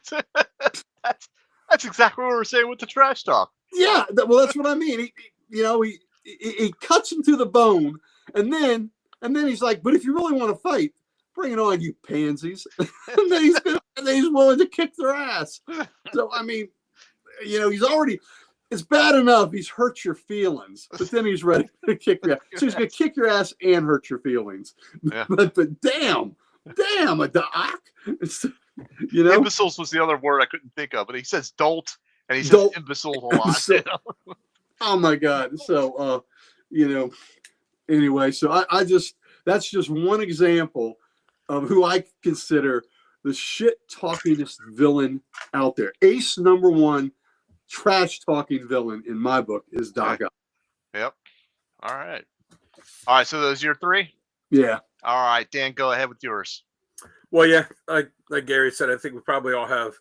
[SPEAKER 1] exactly what we're saying with the trash talk.
[SPEAKER 2] Yeah, well, that's what I mean. He cuts him to the bone, and then he's like, "But if you really want to fight, bring it on, you pansies." and then he's willing to kick their ass. So I mean, he's already. It's bad enough he's hurt your feelings, but then he's ready to kick your ass. So he's going to kick your ass and hurt your feelings.
[SPEAKER 1] Yeah.
[SPEAKER 2] But damn, a doc.
[SPEAKER 1] Imbeciles was the other word I couldn't think of, but he says dolt and he says imbeciles a lot.
[SPEAKER 2] So, oh my God. So, anyway, so I just, that's just one example of who I consider the shit-talkingest villain out there. Ace number 1. Trash-talking villain in my book is Doc Ock.
[SPEAKER 1] Yep. All right. So those are your 3?
[SPEAKER 2] Yeah.
[SPEAKER 1] All right, Dan, go ahead with yours.
[SPEAKER 3] Well, yeah, like Gary said, I think we probably all have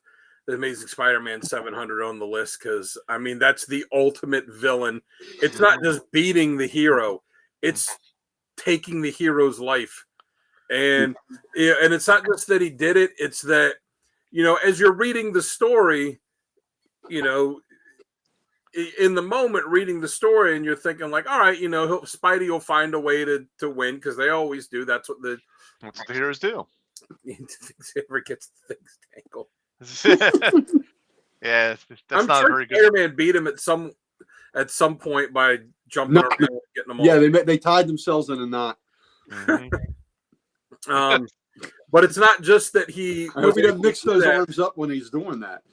[SPEAKER 3] the Amazing Spider-Man 700 on the list because, I mean, that's the ultimate villain. It's not just beating the hero. It's taking the hero's life And and it's not just that he did it; it's that as you're reading the story, in the moment reading the story, and you're thinking like, all right, Spidey will find a way to win because they always do. That's what the
[SPEAKER 1] heroes do.
[SPEAKER 3] Ever gets things tangled.
[SPEAKER 1] Yeah, that's
[SPEAKER 3] I'm
[SPEAKER 1] not
[SPEAKER 3] sure
[SPEAKER 1] very good.
[SPEAKER 3] Spider-Man beat him at some point by jumping around and getting them all.
[SPEAKER 2] Yeah, they tied themselves in a knot.
[SPEAKER 3] Mm-hmm. But it's not just that he.
[SPEAKER 2] I hope he doesn't mix those arms up when he's doing that.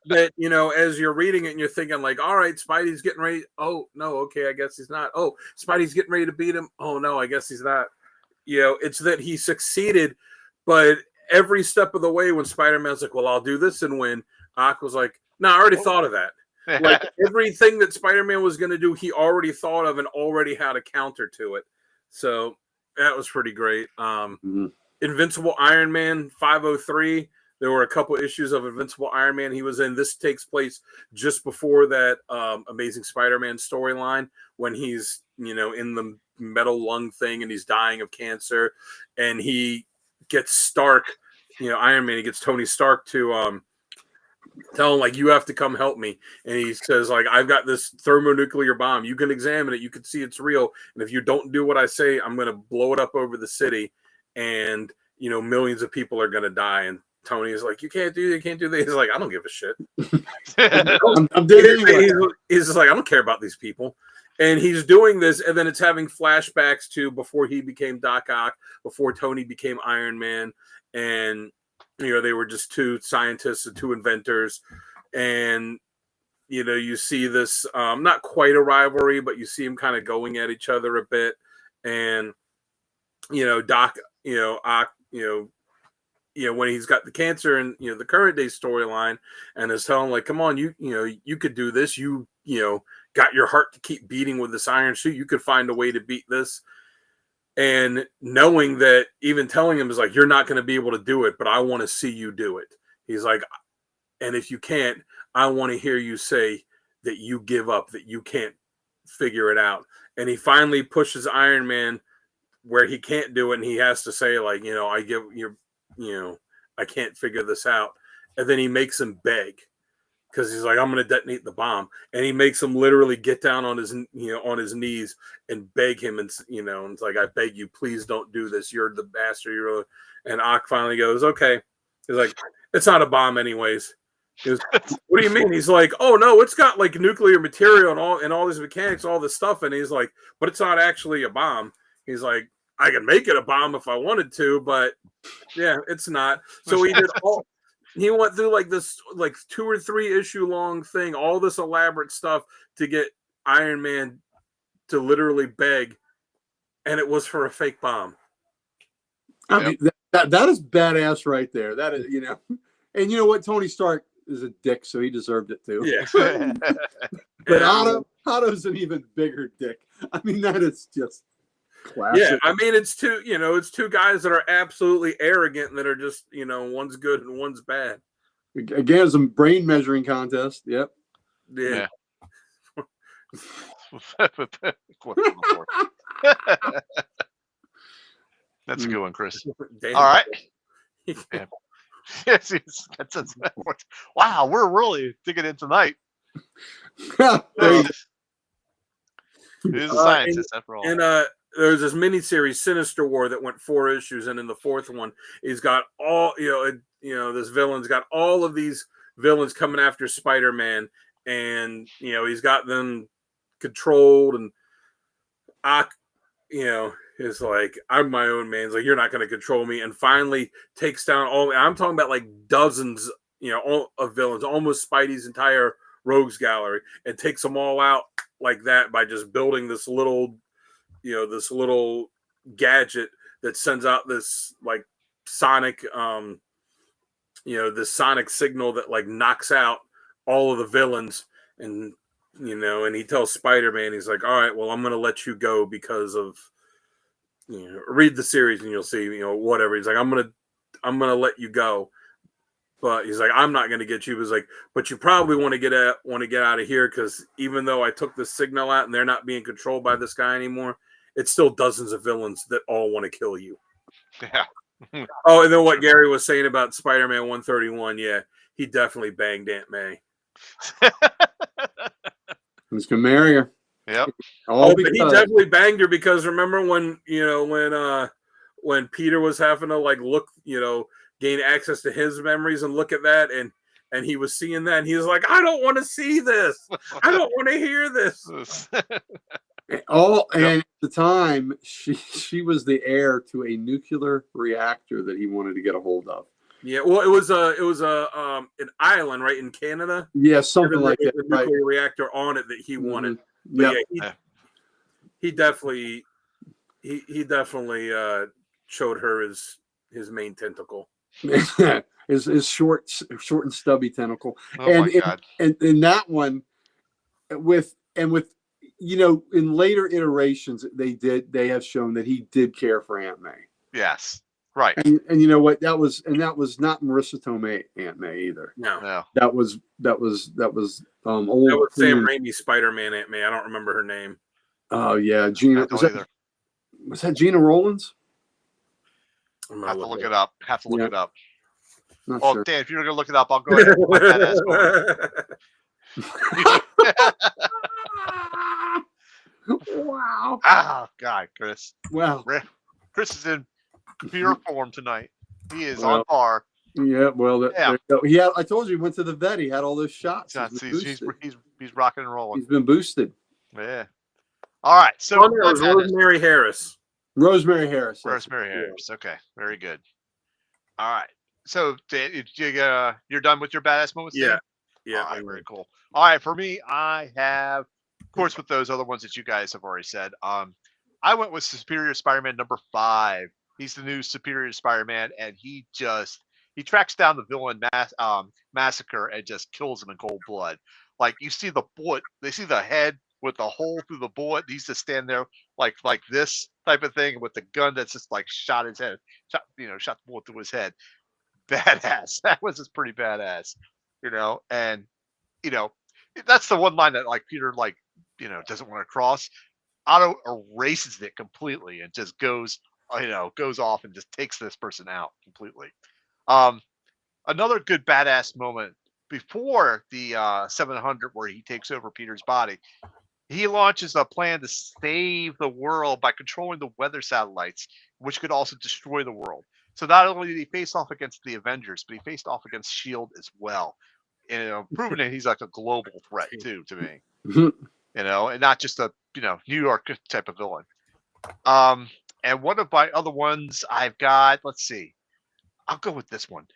[SPEAKER 3] That as you're reading it and you're thinking like, all right, Spidey's getting ready. Oh no, okay, I guess he's not. Oh, Spidey's getting ready to beat him. Oh no, I guess he's not. It's that he succeeded, but every step of the way when Spider-Man's like, well, I'll do this and win, Ock was like, no, I already thought of that. Like everything that Spider-Man was going to do, he already thought of and already had a counter to it. So that was pretty great. Invincible Iron Man 503. There were a couple issues of Invincible Iron Man he was in. This takes place just before that Amazing Spider-Man storyline when he's, in the metal lung thing and he's dying of cancer. And he gets Stark, Iron Man, he gets Tony Stark to tell him, like, you have to come help me. And he says, like, I've got this thermonuclear bomb. You can examine it. You can see it's real. And if you don't do what I say, I'm going to blow it up over the city. And, millions of people are going to die. And Tony is like, you can't do that. He's like, I don't give a shit.
[SPEAKER 2] I'm dead anyway.
[SPEAKER 3] He's just like, I don't care about these people. And he's doing this, and then it's having flashbacks to before he became Doc Ock, before Tony became Iron Man. And, they were just two scientists and two inventors. And, you see this, not quite a rivalry, but you see them kind of going at each other a bit. And, Doc, Ock, when he's got the cancer and, the current day storyline and is telling like, come on, you could do this. You got your heart to keep beating with this iron suit. You could find a way to beat this. And knowing that, even telling him is like, you're not going to be able to do it, but I want to see you do it. He's like, and if you can't, I want to hear you say that you give up, that you can't figure it out. And he finally pushes Iron Man where he can't do it. And he has to say like, I can't figure this out. And then he makes him beg because he's like, I'm going to detonate the bomb. And he makes him literally get down on his, on his knees and beg him. And, and it's like, I beg you, please don't do this. You're the bastard. And Ock finally goes, okay. He's like, it's not a bomb anyways. He goes, what do you mean? He's like, oh no, it's got like nuclear material and all these mechanics, all this stuff. And he's like, but it's not actually a bomb. He's like, I can make it a bomb if I wanted to, but yeah, it's not. So he went through like this, like 2 or 3 issue long thing, all this elaborate stuff to get Iron Man to literally beg. And it was for a fake bomb.
[SPEAKER 2] I mean, that is badass right there. That is, and you know what? Tony Stark is a dick, so he deserved it too.
[SPEAKER 3] Yeah.
[SPEAKER 2] But Otto's an even bigger dick. I mean, that is just classic.
[SPEAKER 3] Yeah, I mean, it's two guys that are absolutely arrogant and that are just, one's good and one's bad.
[SPEAKER 2] Again, some brain measuring contest. Yep.
[SPEAKER 3] Yeah.
[SPEAKER 1] That's a good one, Chris.
[SPEAKER 3] Damn.
[SPEAKER 1] All right. Yeah. Yes, wow, we're really digging in tonight. He's a scientist after all.
[SPEAKER 3] And there's this miniseries, Sinister War, that went 4 issues, and in the 4th one, he's got all this villain's got all of these villains coming after Spider-Man, and he's got them controlled, and is like, I'm my own man. He's like, you're not going to control me, and finally takes down all. I'm talking about like dozens, of villains, almost Spidey's entire rogues gallery, and takes them all out like that by just building this little gadget that sends out this like sonic, this sonic signal that like knocks out all of the villains. And, and he tells Spider-Man, he's like, all right, well, I'm going to let you go because of, read the series and you'll see, whatever. He's like, I'm going to let you go. But he's like, I'm not going to get you. He's like, but you probably want to get out of here, because even though I took the signal out and they're not being controlled by this guy anymore, it's still dozens of villains that all want to kill you.
[SPEAKER 1] Yeah.
[SPEAKER 3] Oh, and then what Gary was saying about Spider-Man 131, yeah, he definitely banged Aunt May.
[SPEAKER 2] He's gonna marry her.
[SPEAKER 1] Yep.
[SPEAKER 3] But he definitely banged her because remember when when Peter was having to like look, gain access to his memories and look at that, and he was seeing that, and he was like, I don't want to see this. I don't want to hear this.
[SPEAKER 2] And at the time, she was the heir to a nuclear reactor that he wanted to get a hold of.
[SPEAKER 3] Yeah, well, it was an island, right, in Canada.
[SPEAKER 2] Yeah, something like that.
[SPEAKER 3] A nuclear reactor on it that he wanted.
[SPEAKER 2] Yeah,
[SPEAKER 3] he definitely showed her his main tentacle.
[SPEAKER 2] his short and stubby tentacle.
[SPEAKER 1] Oh my God.
[SPEAKER 2] And in that one, with in later iterations, they have shown that he did care for Aunt May.
[SPEAKER 1] Yes. Right.
[SPEAKER 2] And you know what? That was not Marissa Tomei Aunt May either.
[SPEAKER 3] No.
[SPEAKER 2] That was old.
[SPEAKER 3] That was Sam Raimi's Spider-Man Aunt May. I don't remember her name.
[SPEAKER 2] Oh yeah, Gina. Was that Gina Rollins?
[SPEAKER 1] Have to look it up. It up.
[SPEAKER 2] Not
[SPEAKER 1] oh,
[SPEAKER 2] sure.
[SPEAKER 1] Dan, if you're gonna look it up, I'll go ahead. And let that ass
[SPEAKER 2] Wow.
[SPEAKER 1] Oh God, Chris.
[SPEAKER 2] Wow.
[SPEAKER 1] Chris is in pure form tonight. He is on par.
[SPEAKER 2] Yeah, well, there you go. I told you, he went to the vet. He had all those shots.
[SPEAKER 1] He's rocking and rolling.
[SPEAKER 2] He's been boosted.
[SPEAKER 1] Yeah. All right. So
[SPEAKER 3] it was Rosemary Harris.
[SPEAKER 2] Rosemary Harris.
[SPEAKER 1] Okay. Very good. All right. So you're done with your badass moments?
[SPEAKER 3] Yeah.
[SPEAKER 1] Then?
[SPEAKER 3] Yeah.
[SPEAKER 1] All right, very cool. All right. For me, I have, of course, with those other ones that you guys have already said. I went with Superior Spider-Man number 5. He's the new Superior Spider-Man, and he tracks down the villain massacre and just kills him in cold blood. Like you see the bullet, they see the head with the hole through the bullet. He used to stand there like this type of thing with the gun that's just like shot his head, shot the bullet through his head. Badass. That was just pretty badass, and that's the one line that like Peter doesn't want to cross. Otto erases it completely and just goes off and just takes this person out completely. Another good badass moment before the 700 where he takes over Peter's body. He launches a plan to save the world by controlling the weather satellites, which could also destroy the world. So not only did he face off against the Avengers, but he faced off against S.H.I.E.L.D. as well. Proving that he's like a global threat too to me. And not just a New York type of villain. And one of my other ones I've got, let's see, I'll go with this one.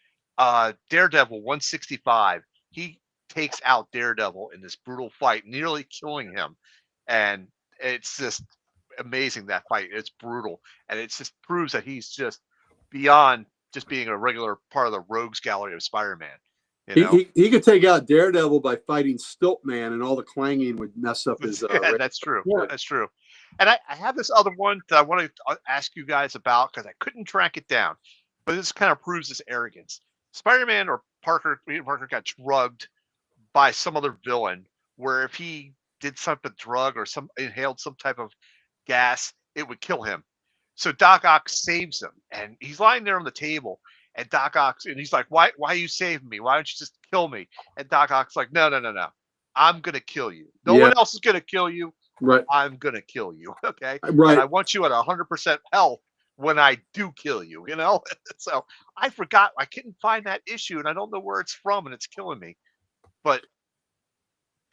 [SPEAKER 1] Daredevil 165. He takes out Daredevil in this brutal fight, nearly killing him. And it's just amazing, that fight. It's brutal. And it just proves that he's just beyond just being a regular part of the rogues gallery of Spider-Man.
[SPEAKER 2] He could take out Daredevil by fighting Stiltman, and all the clanging would mess up his.
[SPEAKER 1] That's true. Yeah. That's true. And I have this other one that I want to ask you guys about because I couldn't track it down, but this kind of proves his arrogance. Spider-Man or Peter Parker got drugged by some other villain, where if he did some type of drug or inhaled some type of gas, it would kill him. So Doc Ock saves him, and he's lying there on the table. And Doc Ock, and he's like, why are you saving me? Why don't you just kill me? And Doc Ock's like, no. I'm going to kill you. No one else is going to kill you.
[SPEAKER 2] Right.
[SPEAKER 1] I'm going to kill you. Okay.
[SPEAKER 2] Right.
[SPEAKER 1] And I want you at 100% health when I do kill you, So I forgot. I couldn't find that issue, and I don't know where it's from, and it's killing me. But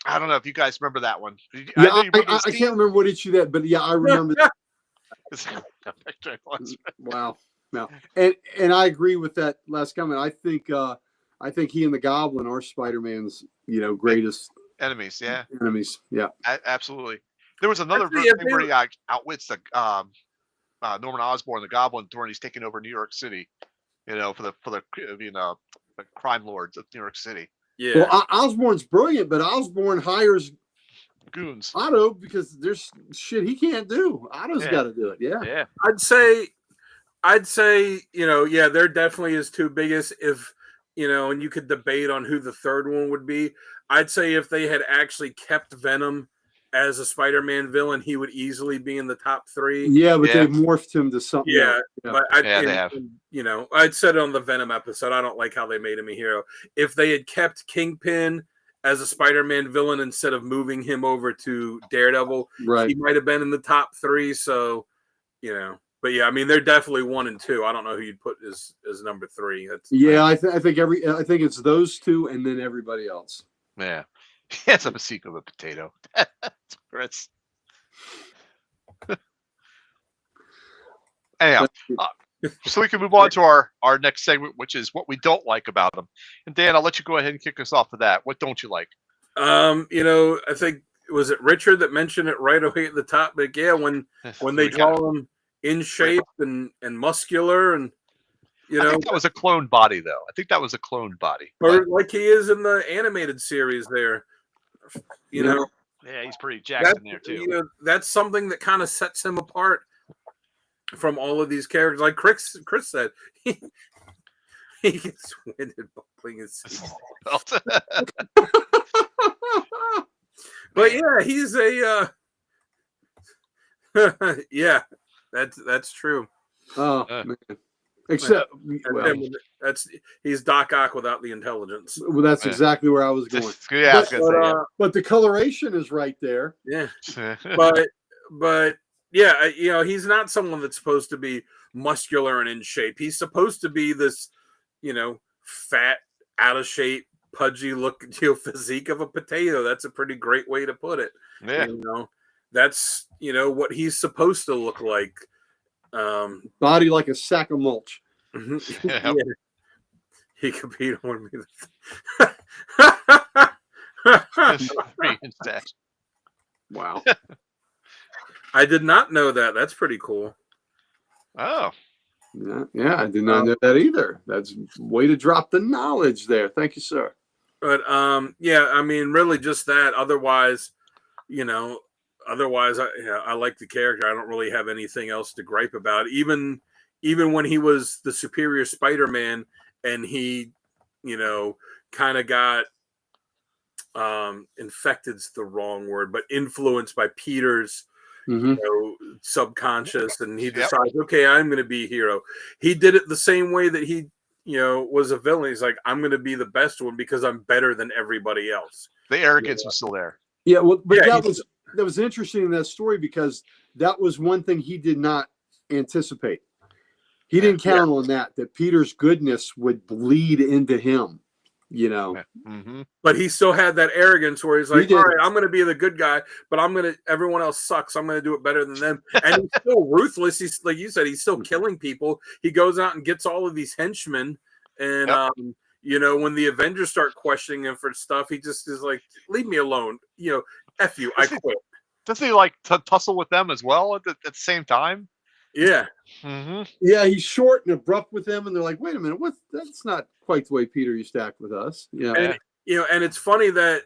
[SPEAKER 1] I don't know if you guys remember that one.
[SPEAKER 2] I can't remember what issue that, but yeah, I remember that. Wow. No, and I agree with that last comment. I think he and the Goblin are Spider-Man's, greatest
[SPEAKER 1] enemies. Yeah,
[SPEAKER 2] enemies. Yeah,
[SPEAKER 1] absolutely. There was another version where he outwits the Norman Osborn, the Goblin, when he's taking over New York City. For the crime lords of New York City.
[SPEAKER 2] Yeah. Well, Osborn's brilliant, but Osborn hires
[SPEAKER 1] goons.
[SPEAKER 2] Otto because there's shit he can't do. Otto's got to do it. Yeah.
[SPEAKER 1] Yeah.
[SPEAKER 3] I'd say, there definitely is two biggest. If, and you could debate on who the third one would be. I'd say if they had actually kept Venom as a Spider-Man villain, he would easily be in the top 3.
[SPEAKER 2] Yeah, but
[SPEAKER 1] Yeah.
[SPEAKER 2] they've morphed him to something
[SPEAKER 3] Yeah,
[SPEAKER 2] else.
[SPEAKER 3] but
[SPEAKER 1] they have.
[SPEAKER 3] you know, I'd said it on the Venom episode. I don't like how they made him a hero. If they had kept Kingpin as a Spider-Man villain instead of moving him over to Daredevil,
[SPEAKER 2] Right.
[SPEAKER 3] he might have been in the top 3. So, you know, but yeah, I mean, they're definitely 1 and 2. I don't know who you'd put as number 3.
[SPEAKER 2] Yeah, I think it's those two and then everybody else.
[SPEAKER 1] Yeah. It's a Masika with a potato. Chris. Anyhow, so we can move on to our next segment, which is what we don't like about them. And Dan, I'll let you go ahead and kick us off with that. What don't you like?
[SPEAKER 3] You know, I think was it Richard that mentioned it right away at the top. But yeah, when they draw him in shape and muscular, and you know,
[SPEAKER 1] I think that was a clone body, though. I think that was a clone body,
[SPEAKER 3] or like he is in the animated series there. You know,
[SPEAKER 1] yeah, he's pretty jacked in there too.
[SPEAKER 3] You know, that's something that kind of sets him apart from all of these characters. Like Chris said, he gets winded buckling his seatbelt. But yeah, he's a yeah, that's true.
[SPEAKER 2] Oh man. Except
[SPEAKER 3] he's Doc Ock without the intelligence.
[SPEAKER 2] Well, that's exactly where I was going.
[SPEAKER 1] Yeah, I was gonna say,
[SPEAKER 2] but the coloration is right there.
[SPEAKER 3] Yeah, but yeah, you know, he's not someone that's supposed to be muscular and in shape. He's supposed to be this, you know, fat, out of shape, pudgy look, you know, physique of a potato. That's a pretty great way to put it.
[SPEAKER 1] Yeah,
[SPEAKER 3] you know, that's, you know, what he's supposed to look like.
[SPEAKER 2] Body like a sack of mulch.
[SPEAKER 3] Yeah. He could be one of
[SPEAKER 1] me.
[SPEAKER 2] Wow.
[SPEAKER 3] I did not know that. That's pretty cool.
[SPEAKER 1] Oh.
[SPEAKER 2] Yeah, I did not know that either. That's way to drop the knowledge there. Thank you, sir.
[SPEAKER 3] But yeah, I mean, really just that. Otherwise, you know, I like the character. I don't really have anything else to gripe about. Even when he was the Superior Spider-Man and he, you know, kind of got infected's the wrong word, but influenced by Peter's you know, subconscious, and he decides, okay, I'm going to be a hero. He did it the same way that he, you know, was a villain. He's like, I'm going to be the best one because I'm better than everybody else.
[SPEAKER 1] The arrogance was still there.
[SPEAKER 2] Yeah, well, but that was interesting in that story because that was one thing he did not anticipate. He didn't count on that Peter's goodness would bleed into him, you know.
[SPEAKER 3] But he still had that arrogance where he's like, all right, I'm going to be the good guy, but everyone else sucks. I'm going to do it better than them. And he's still ruthless. He's, like you said, he's still killing people. He goes out and gets all of these henchmen. And, you know, when the Avengers start questioning him for stuff, he just is like, leave me alone. You know, F you, I quit.
[SPEAKER 1] Doesn't he like tussle with them as well at the same time?
[SPEAKER 3] Yeah.
[SPEAKER 2] Yeah, he's short and abrupt with them, and they're like, wait a minute, that's not quite the way Peter used to act with us. Yeah.
[SPEAKER 3] And, you know, and it's funny that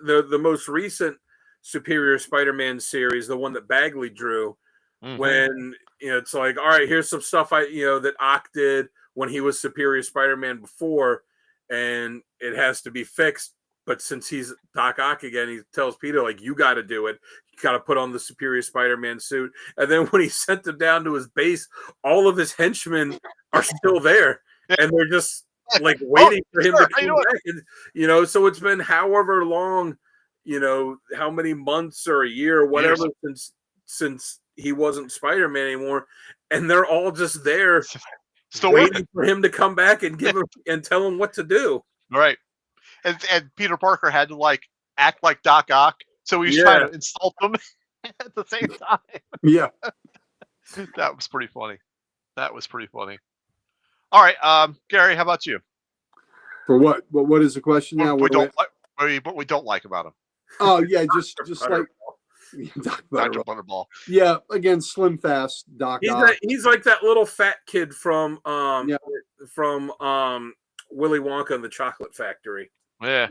[SPEAKER 3] the most recent Superior Spider-Man series, the one that Bagley drew, when, you know, it's like, all right, here's some stuff that Ock did when he was Superior Spider-Man before, and it has to be fixed. But since he's Doc Ock again, he tells Peter, like, you got to do it. You got to put on the Superior Spider-Man suit. And then when he sent him down to his base, all of his henchmen are still there. And they're just, like, waiting for him to come back. And, you know, so it's been however long, you know, how many months or a year or whatever since he wasn't Spider-Man anymore. And they're all just there
[SPEAKER 1] still
[SPEAKER 3] waiting for him to come back and give him and tell him what to do.
[SPEAKER 1] Right. And Peter Parker had to like act like Doc Ock, so he was trying to insult them at the same time.
[SPEAKER 2] Yeah,
[SPEAKER 1] that was pretty funny. All right, Gary, how about you?
[SPEAKER 2] For what? What is the question now?
[SPEAKER 1] What we don't like about him?
[SPEAKER 2] Oh yeah, just like
[SPEAKER 1] Dr. Butterball.
[SPEAKER 2] Yeah, again, slim fast Doc Ock.
[SPEAKER 3] He's like that little fat kid from Willy Wonka and the Chocolate Factory.
[SPEAKER 1] Yeah.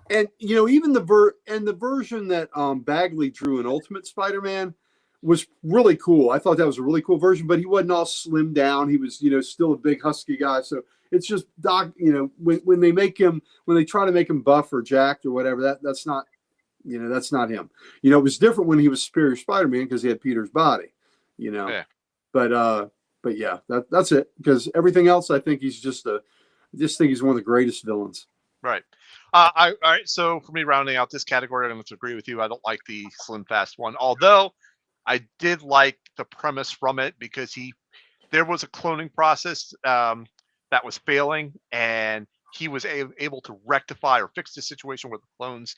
[SPEAKER 2] And you know, even the version that Bagley drew in Ultimate Spider-Man was really cool. I thought that was a really cool version, but he wasn't all slimmed down. He was, you know, still a big husky guy. So it's just Doc, you know, when they try to make him buff or jacked or whatever, that's not That's not him. It was different when he was Superior Spider-Man because he had Peter's body.
[SPEAKER 1] Yeah.
[SPEAKER 2] But yeah, that's it. Because everything else, I think he's I just think he's one of the greatest villains.
[SPEAKER 1] Right. All right. So for me, rounding out this category, I'm going to agree with you. I don't like the Slim Fast one, although I did like the premise from it because there was a cloning process that was failing, and he was able to rectify or fix the situation where the clones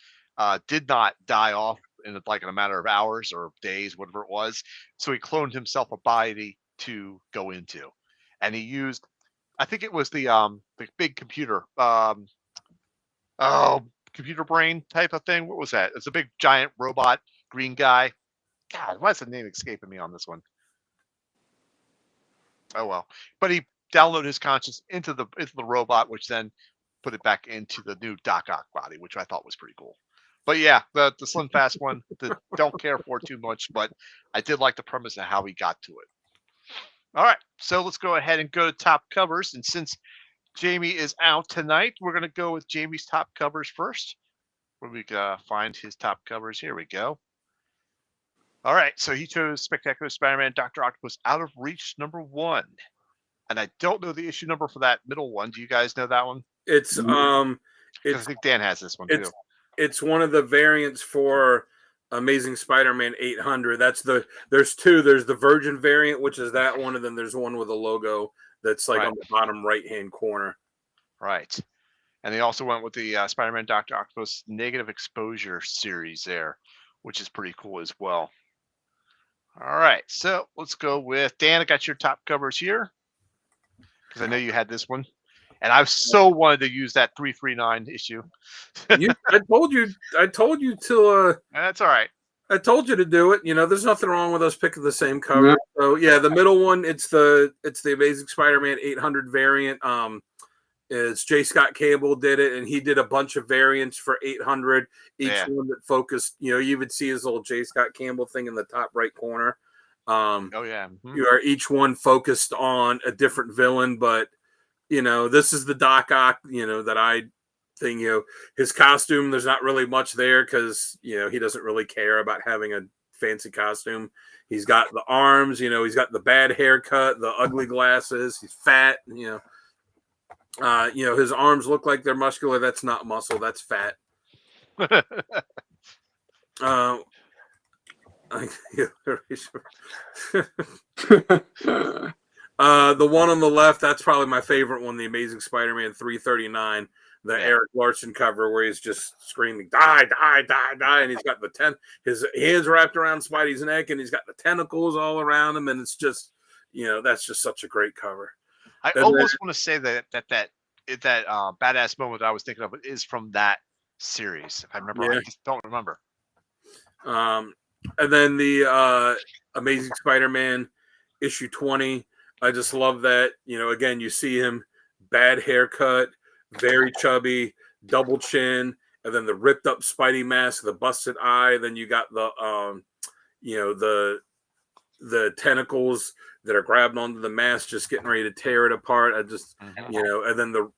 [SPEAKER 1] did not die off in a matter of hours or days, whatever it was. So he cloned himself a body to go into, and he used, I think it was the big computer, computer brain type of thing. What was that? It's a big giant robot green guy. God, why is the name escaping me on this one? Oh well, but he downloaded his conscience into the robot, which then put it back into the new Doc Ock body, which I thought was pretty cool. But yeah, the Slim Fast one, don't care for too much, but I did like the premise of how he got to it. All right, so let's go ahead and go to top covers, and since Jamie is out tonight, we're going to go with Jamie's top covers first. Where we find his top covers. Here we go. All right, so he chose Spectacular Spider-Man, Doctor Octopus, Out of Reach #1, and I don't know the issue number for that middle one. Do you guys know that one?
[SPEAKER 3] It's
[SPEAKER 1] I think Dan has this one too.
[SPEAKER 3] It's one of the variants for Amazing Spider-Man 800. There's two. There's the Virgin variant, which is that one, and then there's one with a logo that's like on the bottom right-hand corner.
[SPEAKER 1] Right. And they also went with the Spider-Man Doctor Octopus Negative Exposure series there, which is pretty cool as well. All right, so let's go with Dan. I got your top covers here because I know you had this one, and I so wanted to use that 339 issue.
[SPEAKER 3] I told you to.
[SPEAKER 1] That's all right.
[SPEAKER 3] I told you to do it. There's nothing wrong with us picking the same cover. Yeah. So yeah, the middle one, it's the Amazing Spider-Man 800 variant. It's J. Scott Campbell did it, and he did a bunch of variants for 800. Each one that focused, you would see his little J. Scott Campbell thing in the top right corner. You are each one focused on a different villain, but this is the Doc Ock, that I think, his costume, there's not really much there because, he doesn't really care about having a fancy costume. He's got the arms, he's got the bad haircut, the ugly glasses, he's fat, his arms look like they're muscular. That's not muscle. That's fat. The one on the left, that's probably my favorite one, the Amazing Spider-Man 339, the Eric Larson cover where he's just screaming, die, die, die, die. And he's got his hands wrapped around Spidey's neck, and he's got the tentacles all around him. And it's just, that's just such a great cover.
[SPEAKER 1] I almost want to say that badass moment I was thinking of is from that series. If I remember, I just don't remember.
[SPEAKER 3] And then the Amazing Spider-Man issue 20. I just love that. Again, you see him, bad haircut, very chubby, double chin, and then the ripped up Spidey mask, the busted eye. Then you got the tentacles that are grabbing onto the mask, just getting ready to tear it apart. I just, and then the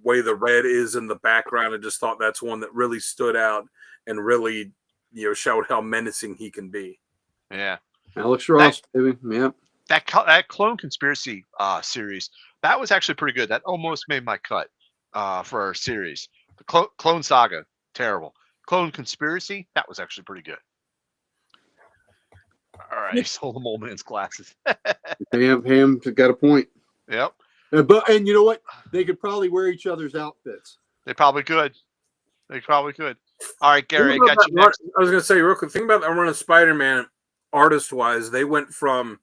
[SPEAKER 3] way the red is in the background, I just thought that's one that really stood out and really, showed how menacing he can be.
[SPEAKER 1] Yeah.
[SPEAKER 2] Alex Ross, baby. Yeah.
[SPEAKER 1] That Clone Conspiracy series, that was actually pretty good. That almost made my cut for our series. The Clone Saga, terrible. Clone Conspiracy, that was actually pretty good. All right, he sold him old man's glasses.
[SPEAKER 2] Ham got a point.
[SPEAKER 1] Yep.
[SPEAKER 2] And you know what? They could probably wear each other's outfits.
[SPEAKER 1] They probably could. All right, Gary, I got you next.
[SPEAKER 3] I was going to say real quick. Think about that run of Spider-Man, artist-wise. They went from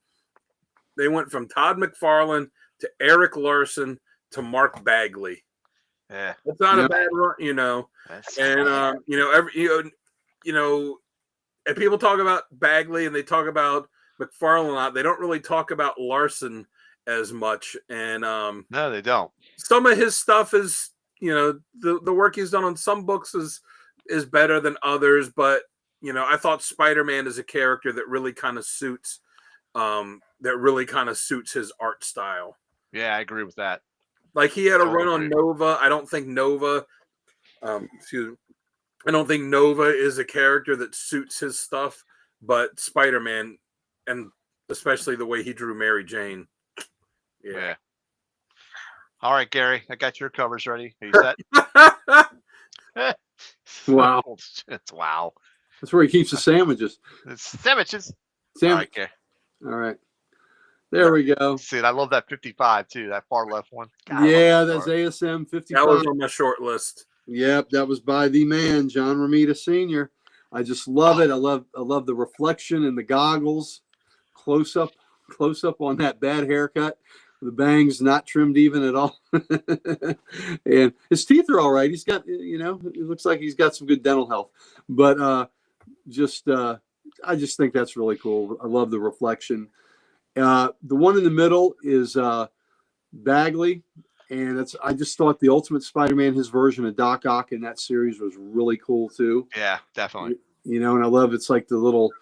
[SPEAKER 3] Todd McFarlane to Eric Larson to Mark Bagley.
[SPEAKER 1] Yeah,
[SPEAKER 3] it's not a bad run, and people talk about Bagley and they talk about McFarlane a lot. They don't really talk about Larson as much. And
[SPEAKER 1] no, they don't.
[SPEAKER 3] Some of his stuff is, the work he's done on some books is better than others. But I thought Spider-Man is a character that really kind of suits his art style.
[SPEAKER 1] Yeah, I agree with that.
[SPEAKER 3] Like he had a run on Nova. I don't think Nova, I don't think Nova is a character that suits his stuff, but Spider-Man, and especially the way he drew Mary Jane. Yeah.
[SPEAKER 1] All right, Gary, I got your covers ready. Are you set?
[SPEAKER 2] Wow.
[SPEAKER 1] Wow.
[SPEAKER 2] That's where he keeps the sandwiches.
[SPEAKER 1] It's sandwiches.
[SPEAKER 2] Sandwich.
[SPEAKER 1] All right, Gary.
[SPEAKER 2] All right. There we go.
[SPEAKER 1] See, I love that 55 too. That far left one. God,
[SPEAKER 2] yeah, that's ASM 55.
[SPEAKER 3] That was on my short list.
[SPEAKER 2] Yep, that was by the man, John Romita Sr. I just love it. I love the reflection and the goggles. Close up on that bad haircut. The bangs not trimmed even at all. And his teeth are all right. He's got, it looks like he's got some good dental health. But I just think that's really cool. I love the reflection. The one in the middle is Bagley. And I just thought the Ultimate Spider-Man, his version of Doc Ock in that series was really cool too.
[SPEAKER 1] Yeah, definitely.
[SPEAKER 2] And I love it's like the little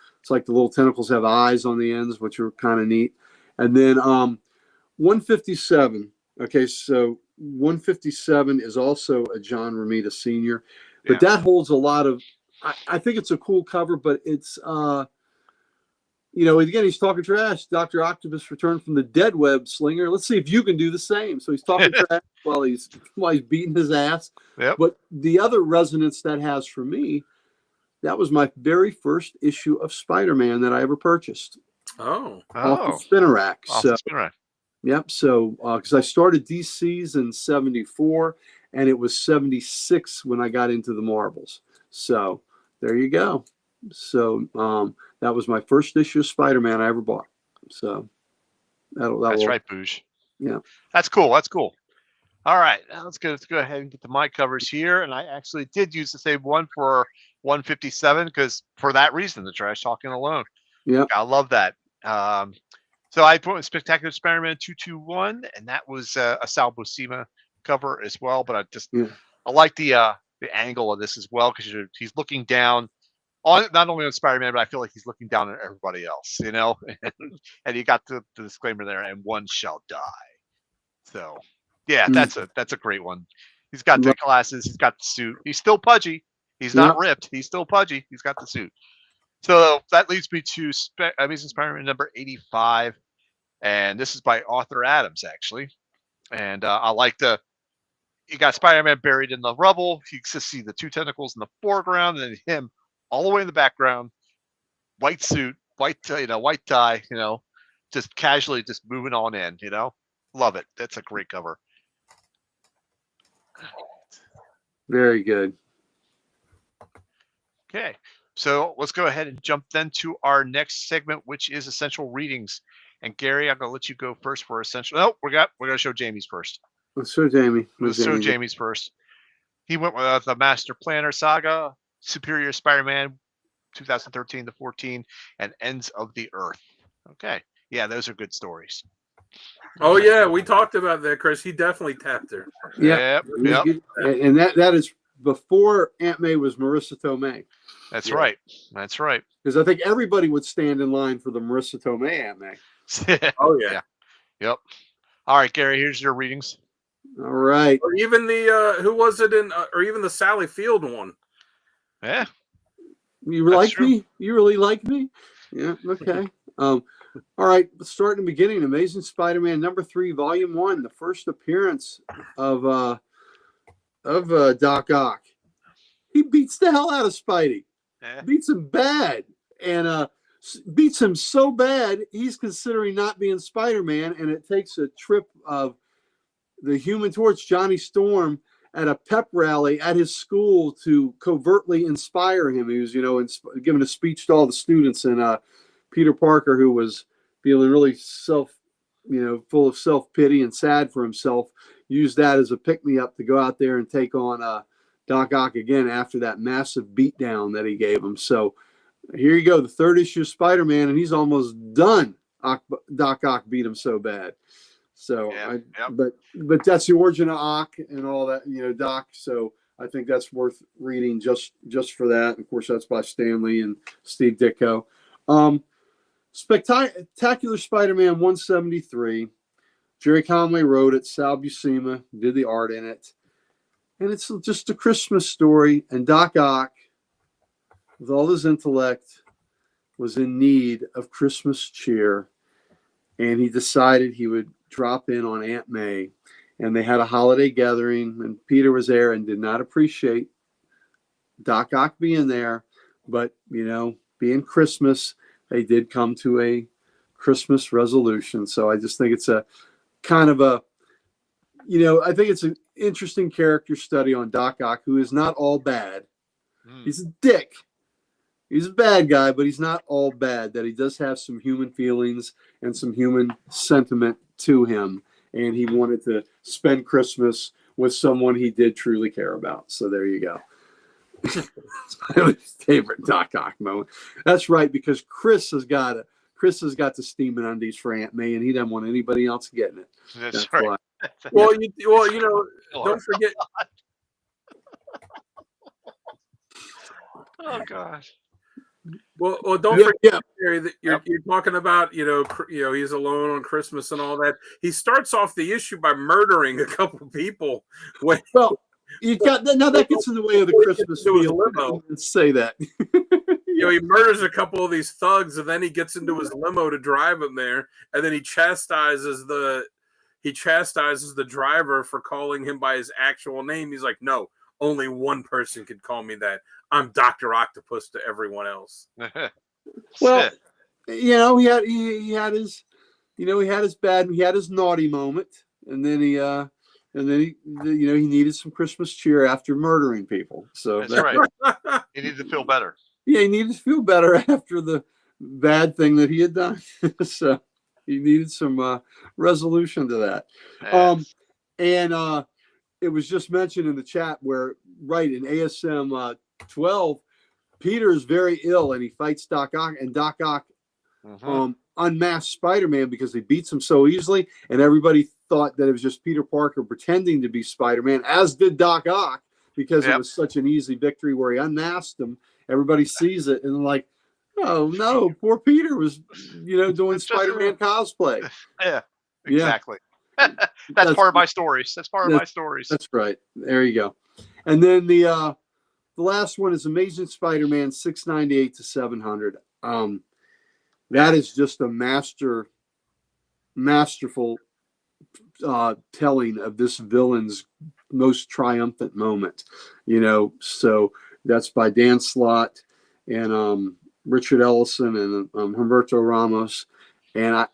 [SPEAKER 2] tentacles have eyes on the ends, which are kind of neat. And then 157. Okay, so 157 is also a John Romita Sr. But that holds a lot of. I think it's a cool cover, but it's again, he's talking trash. Dr. Octopus returned from the dead web slinger. Let's see if you can do the same. So he's talking trash while he's beating his ass.
[SPEAKER 1] Yep.
[SPEAKER 2] But the other resonance that has for me, that was my very first issue of Spider-Man that I ever purchased.
[SPEAKER 3] Oh.
[SPEAKER 2] Off the spinner rack. Yep. So because I started DC's in 74, and it was 76 when I got into the Marvels. So there you go. So that was my first issue of Spider-Man I ever bought. So that's
[SPEAKER 1] right, Boosh.
[SPEAKER 2] Yeah,
[SPEAKER 1] that's cool. All right, now let's go ahead and get to my covers here. And I actually did use the same one for 157 because for that reason, the trash talking alone.
[SPEAKER 2] Yeah,
[SPEAKER 1] I love that. So I put Spectacular Spider-Man 221, and that was a Sal Buscema cover as well. But I like the angle of this as well because he's looking down on not only on Spider-Man, but I feel like he's looking down on everybody else, and you got the disclaimer there, and one shall die. So yeah, that's a great one. He's got the glasses, he's got the suit, he's still pudgy, he's not ripped, he's still pudgy, he's got the suit. So that leads me to Amazing Spider-Man number 85, and this is by Arthur Adams actually, and I like you got Spider-Man buried in the rubble. You can see the two tentacles in the foreground, and then him all the way in the background, white suit, white tie, just casually just moving on in, love it. That's a great cover.
[SPEAKER 2] Very good.
[SPEAKER 1] Okay, so let's go ahead and jump then to our next segment, which is essential readings. And Gary, I'm gonna let you go first for essential. No, we're gonna show Jamie's first.
[SPEAKER 2] Let's show Jamie.
[SPEAKER 1] Let's show Jamie's first. He went with the Master Planner Saga, Superior Spider-Man 2013 to 14, and Ends of the Earth. Okay. Yeah, those are good stories.
[SPEAKER 3] Oh yeah, we talked about that, Chris. He definitely tapped her.
[SPEAKER 1] Yep.
[SPEAKER 2] And that is before Aunt May was Marissa Tomei.
[SPEAKER 1] That's right.
[SPEAKER 2] Because I think everybody would stand in line for the Marissa Tomei Aunt May.
[SPEAKER 3] Oh yeah.
[SPEAKER 1] Yep. All right, Gary, here's your readings.
[SPEAKER 2] All right.
[SPEAKER 3] Or even the who was it in or even the Sally Field one.
[SPEAKER 1] Yeah.
[SPEAKER 2] You like me? You really like me? Yeah. Okay. All right. Let's start in the beginning. Amazing Spider-Man number 3, volume 1, the first appearance of Doc Ock. He beats the hell out of Spidey.
[SPEAKER 1] Yeah.
[SPEAKER 2] Beats him bad, and beats him so bad he's considering not being Spider-Man. And it takes a trip of the Human Torch, Johnny Storm, at a pep rally at his school to covertly inspire him. He was, giving a speech to all the students, and Peter Parker, who was feeling really full of self-pity and sad for himself, used that as a pick-me-up to go out there and take on Doc Ock again after that massive beatdown that he gave him. So here you go, the third issue of Spider-Man, and he's almost done. Doc Ock beat him so bad. So, but that's the origin of Ock and all that, Doc. So I think that's worth reading just for that. And of course, that's by Stan Lee and Steve Ditko. Spectacular Spider-Man 173. Jerry Conway wrote it. Sal Buscema did the art in it. And it's just a Christmas story. And Doc Ock, with all his intellect, was in need of Christmas cheer. And he decided he would drop in on Aunt May. And they had a holiday gathering, and Peter was there and did not appreciate Doc Ock being there. But, being Christmas, they did come to a Christmas resolution. So I just think it's a kind of a, I think it's an interesting character study on Doc Ock, who is not all bad. He's a dick. He's a bad guy, but he's not all bad. That he does have some human feelings and some human sentiment to him. And he wanted to spend Christmas with someone he did truly care about. So there you go. My favorite Doc Ock moment. That's right, because Chris has got the steaming undies for Aunt May, and he doesn't want anybody else getting it.
[SPEAKER 1] That's right.
[SPEAKER 2] Why.
[SPEAKER 3] Well, don't forget.
[SPEAKER 1] Oh gosh.
[SPEAKER 3] Well, don't forget, Gary, that you're talking about, he's alone on Christmas and all that. He starts off the issue by murdering a couple people.
[SPEAKER 2] Well, you got now that gets in the way of the Christmas limo. Let's say that.
[SPEAKER 3] He murders a couple of these thugs, and then he gets into his limo to drive them there, and then he chastises the driver for calling him by his actual name. He's like, "No, only one person could call me that. I'm Doctor Octopus to everyone else."
[SPEAKER 2] Well, he had his naughty moment, and then he needed some Christmas cheer after murdering people. So
[SPEAKER 1] that's right. He needed to feel better.
[SPEAKER 2] Yeah, he needed to feel better after the bad thing that he had done. So he needed some resolution to that.
[SPEAKER 1] Yes.
[SPEAKER 2] And it was just mentioned in the chat where, right, in ASM 12, Peter is very ill and he fights Doc Ock, and Doc Ock unmasked Spider-Man because he beats him so easily, and everybody thought that it was just Peter Parker pretending to be Spider-Man, as did Doc Ock, because it was such an easy victory where he unmasked him. Everybody sees it and like, oh no, poor Peter was, doing Spider-Man cosplay.
[SPEAKER 1] Yeah, exactly. That's part of my stories. That's part of my stories.
[SPEAKER 2] That's right. There you go. And then the last one is Amazing Spider-Man 698 to 700. That is just a masterful telling of this villain's most triumphant moment. So that's by Dan Slott and Richard Ellison and Humberto Ramos. And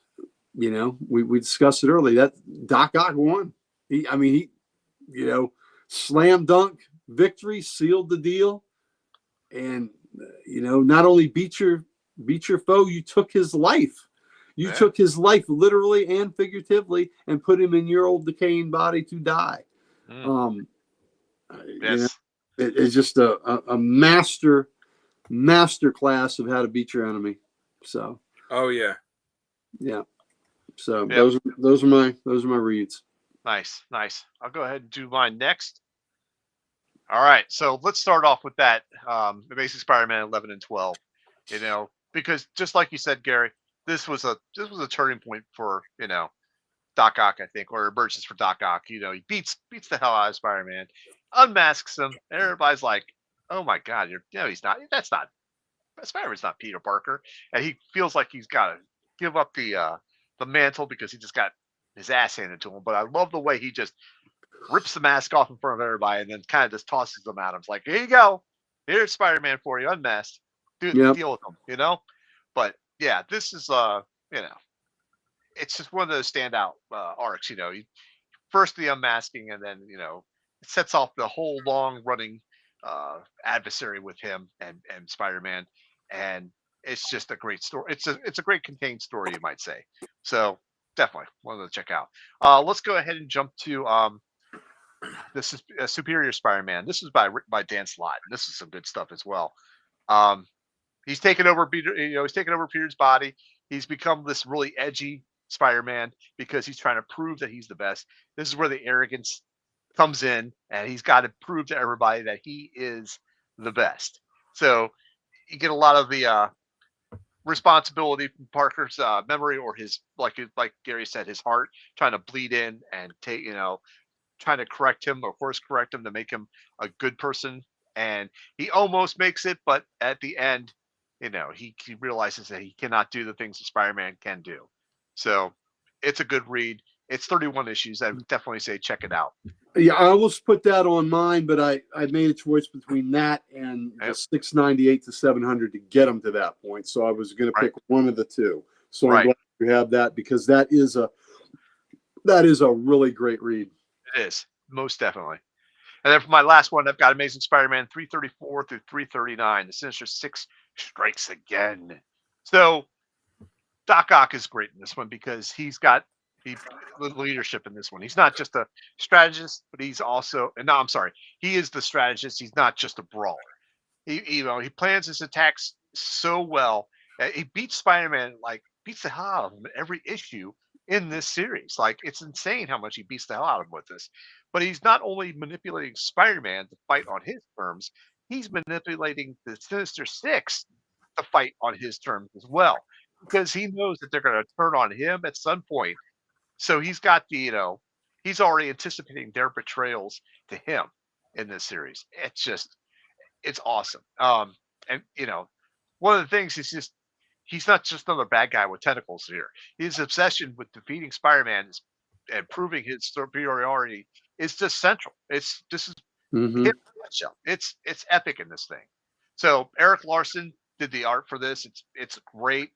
[SPEAKER 2] we discussed it earlier that Doc Ock won. He slam dunk victory, sealed the deal. And, not only beat your foe, you took his life. You took his life literally and figuratively and put him in your old decaying body to die.
[SPEAKER 1] Yes.
[SPEAKER 2] It's just a master class of how to beat your enemy. So.
[SPEAKER 3] Oh yeah.
[SPEAKER 2] Yeah. So those are my reads.
[SPEAKER 1] Nice. I'll go ahead and do mine next. All right. So let's start off with that. Amazing Spider-Man 11 and 12. Because just like you said, Gary, this was a turning point for Doc Ock, I think, or emergence for Doc Ock. He beats the hell out of Spider-Man, unmasks him, and everybody's like, "Oh my God, he's not. That's not Spider-Man's not Peter Parker," and he feels like he's got to give up the mantle because he just got his ass handed to him. But I love the way he just rips the mask off in front of everybody and then kind of just tosses them at him. It's like, "Here you go. Here's Spider-Man for you, unmasked. Deal with him." But yeah, this is it's just one of those standout arcs. First the unmasking, and then it sets off the whole long running adversary with him and Spider-Man, and it's just a great story. It's a great contained story, you might say. So definitely one to check out. Let's go ahead and jump to this is Superior Spider-Man. This is by Dan Slott. This is some good stuff as well. He's taken over Peter. He's taken over Peter's body. He's become this really edgy Spider-Man because he's trying to prove that he's the best. This is where the arrogance comes in, and he's got to prove to everybody that he is the best. So you get a lot of the responsibility from Parker's memory, or his like Gary said, his heart trying to bleed in and take trying to correct him or course correct him to make him a good person, and he almost makes it, but at the end, he realizes that he cannot do the things that Spider-Man can do. So it's a good read. It's 31 issues. I would definitely say check it out.
[SPEAKER 2] Yeah, I almost put that on mine, but I made a choice between that and the 698 to 700 to get them to that point. So I was going to pick one of the two. So I'm glad you have that, because that is a really great read.
[SPEAKER 1] It is, most definitely. And then for my last one, I've got Amazing Spider-Man 334 through 339. The Sinister Six strikes again. So Doc Ock is great in this one because he's got the leadership in this one. He's not just a strategist, but he's also, no, I'm sorry, he is the strategist. He's not just a brawler. He plans his attacks so well. He beats Spider-Man, like beats the hell out of him every issue in this series. Like, it's insane how much he beats the hell out of him with this. But he's not only manipulating Spider-Man to fight on his terms, he's manipulating the Sinister Six to fight on his terms as well, because he knows that they're going to turn on him at some point. So he's got the, he's already anticipating their betrayals to him in this series. It's awesome. And one of the things is just, he's not just another bad guy with tentacles here. His obsession with defeating Spider-Man and proving his superiority is just central. This is him in a nutshell. It's epic in this thing. So Eric Larson did the art for this. It's great.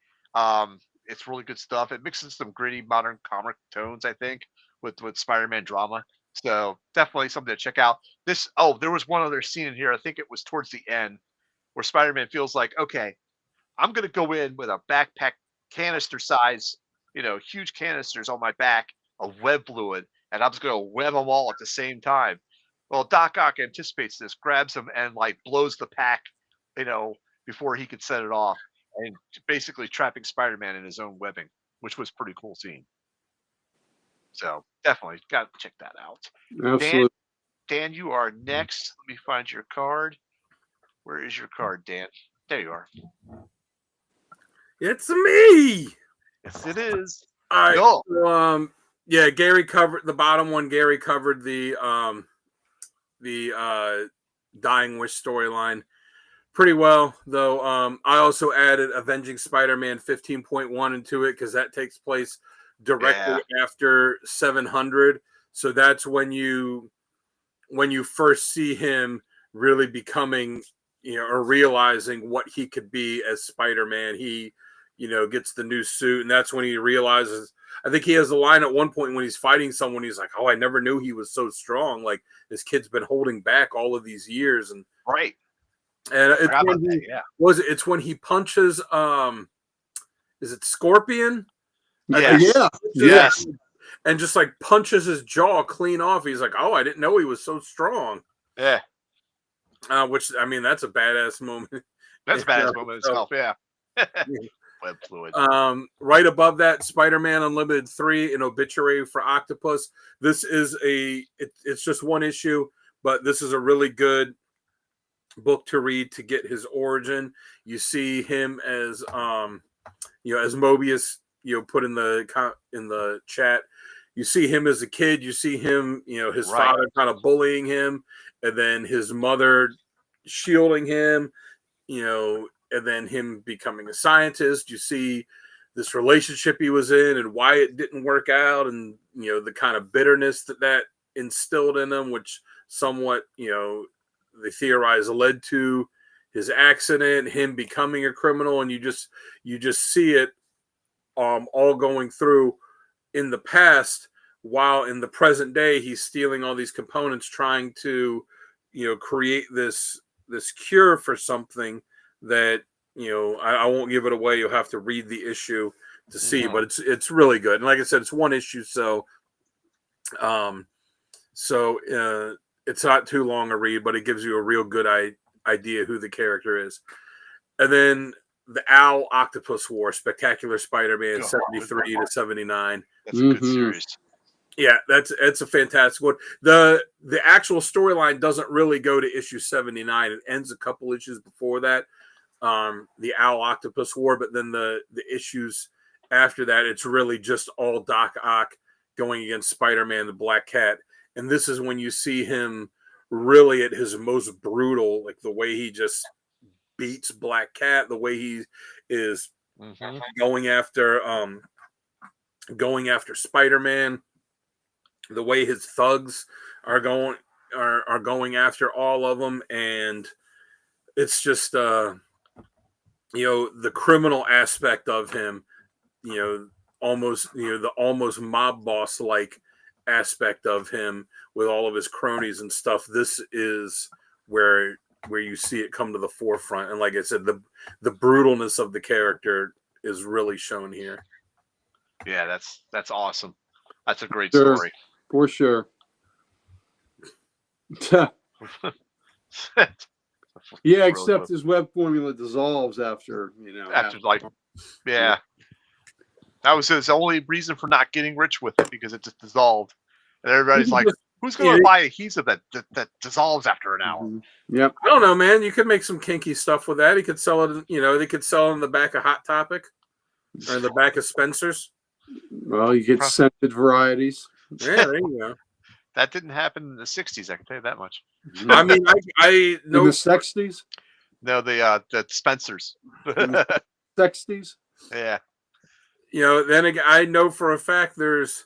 [SPEAKER 1] It's really good stuff. It mixes some gritty modern comic tones, I think, with Spider-Man drama. So definitely something to check out. There was one other scene in here. I think it was towards the end where Spider-Man feels like, okay, I'm going to go in with a backpack canister size, huge canisters on my back of web fluid, and I'm just going to web them all at the same time. Well, Doc Ock anticipates this, grabs him, and like blows the pack, before he could set it off, and basically trapping Spider-Man in his own webbing, which was pretty cool scene. So definitely got to check that out.
[SPEAKER 2] Absolutely.
[SPEAKER 1] Dan, you are next. Let me find your card. Where is your card, Dan? There you are.
[SPEAKER 3] It's me.
[SPEAKER 1] Yes, it is.
[SPEAKER 3] All right. No. So, Gary covered the bottom one. Gary covered the Dying Wish storyline pretty well, though. I also added Avenging Spider-Man 15.1 into it because that takes place directly after 700. So that's when you first see him really becoming, or realizing what he could be as Spider-Man. He, gets the new suit, and that's when he realizes. I think he has a line at one point when he's fighting someone. He's like, "Oh, I never knew he was so strong. Like, this kid's been holding back all of these years." And
[SPEAKER 1] right.
[SPEAKER 3] And it's when he punches. Is it Scorpion?
[SPEAKER 1] Yes.
[SPEAKER 3] And just like punches his jaw clean off. He's like, "Oh, I didn't know he was so strong."
[SPEAKER 1] Yeah.
[SPEAKER 3] Which, I mean, that's a badass moment.
[SPEAKER 1] That's a badass moment itself. Yeah. Web fluid.
[SPEAKER 3] Right above that, Spider-Man Unlimited 3, an obituary for Octopus. This is it's just one issue, but this is a really good book to read to get his origin. You see him as as Mobius, put in the chat. You see him as a kid. You see him, his father kind of bullying him, and then his mother shielding him, and then him becoming a scientist. You see this relationship he was in and why it didn't work out, and the kind of bitterness that instilled in him, which somewhat they theorize led to his accident, him becoming a criminal, and you just see it all going through in the past, while in the present day he's stealing all these components, trying to create this cure for something that I won't give it away. You'll have to read the issue to see, but it's really good. And like I said, it's one issue, so it's not too long a read, but it gives you a real good idea who the character is. And then the Owl Octopus War, Spectacular Spider-Man 73 to 79.
[SPEAKER 1] That's a good series.
[SPEAKER 3] Yeah, it's a fantastic one. The actual storyline doesn't really go to issue 79. It ends a couple issues before that, the Owl Octopus War, but then the issues after that, it's really just all Doc Ock going against Spider-Man, the Black Cat, and this is when you see him really at his most brutal, like the way he just beats Black Cat, the way he is going after Spider-Man, the way his thugs are going after all of them, and it's just the criminal aspect of him, the almost mob boss like aspect of him with all of his cronies and stuff. This is where you see it come to the forefront, and like I said, the brutalness of the character is really shown here.
[SPEAKER 1] Yeah, that's awesome. That's a great
[SPEAKER 2] Sure,
[SPEAKER 1] story.
[SPEAKER 2] for sure. Yeah, except his web formula dissolves after,
[SPEAKER 1] yeah. That was his only reason for not getting rich with it, because it just dissolved. And everybody's like, who's going to buy adhesive that dissolves after an hour?
[SPEAKER 2] Yep.
[SPEAKER 3] I don't know, man. You could make some kinky stuff with that. He could sell it, they could sell it in the back of Hot Topic or in the back of Spencer's.
[SPEAKER 2] Well, you get scented varieties.
[SPEAKER 3] Yeah, there you go.
[SPEAKER 1] That didn't happen in the 60s, I can tell you that much.
[SPEAKER 3] I mean, I know.
[SPEAKER 2] In the 60s?
[SPEAKER 1] No, the Spencer's.
[SPEAKER 2] 60s?
[SPEAKER 1] Yeah.
[SPEAKER 3] Then again, I know for a fact there's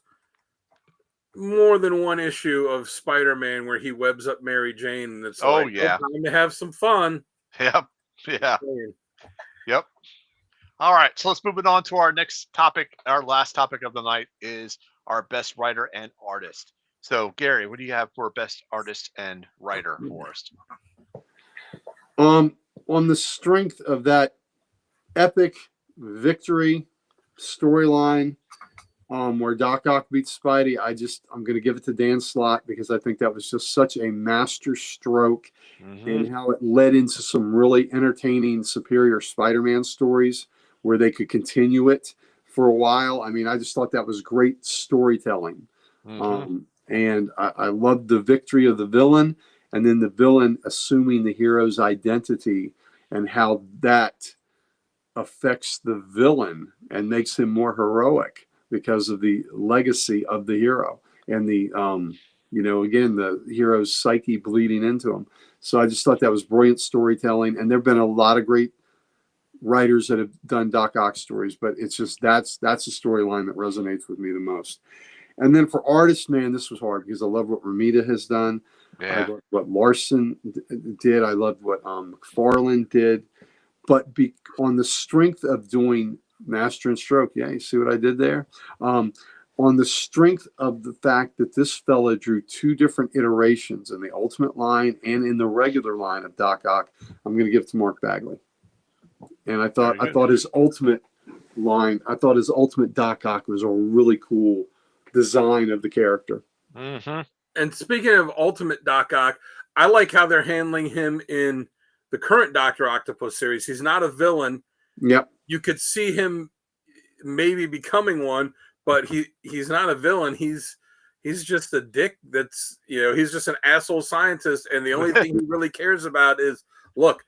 [SPEAKER 3] more than one issue of Spider-Man where he webs up Mary Jane, and it's time to have some fun.
[SPEAKER 1] Yep. Yeah. Yep. All right, so let's move it on to our next topic. Our last topic of the night is our best writer and artist. So, Gary, what do you have for best artist and writer for us?
[SPEAKER 2] On the strength of that epic victory storyline, where Doc Ock beats Spidey, I'm going to give it to Dan Slott, because I think that was just such a master stroke in how it led into some really entertaining Superior Spider-Man stories where they could continue it for a while. I mean, I just thought that was great storytelling. And I loved the victory of the villain, and then the villain assuming the hero's identity and how that affects the villain and makes him more heroic because of the legacy of the hero and the, again, the hero's psyche bleeding into him. So I just thought that was brilliant storytelling. And there have been a lot of great writers that have done Doc Ock stories, but it's just that's a storyline that resonates with me the most. And then for artists, man, this was hard because I love what Romita has done.
[SPEAKER 1] Yeah.
[SPEAKER 2] I love what Larson did. I loved what McFarlane did. But on the strength of doing Master and Stroke, yeah, you see what I did there? On the strength of the fact that this fella drew two different iterations in the Ultimate line and in the regular line of Doc Ock, I'm going to give it to Mark Bagley. And I thought his Ultimate line, his Ultimate Doc Ock was a really cool design of the character.
[SPEAKER 3] And speaking of Ultimate Doc Ock, I like how they're handling him in the current Doctor Octopus series. He's not a villain.
[SPEAKER 2] Yep.
[SPEAKER 3] You could see him maybe becoming one, but he's not a villain. He's just a dick that's, he's just an asshole scientist, and the only thing he really cares about is, look,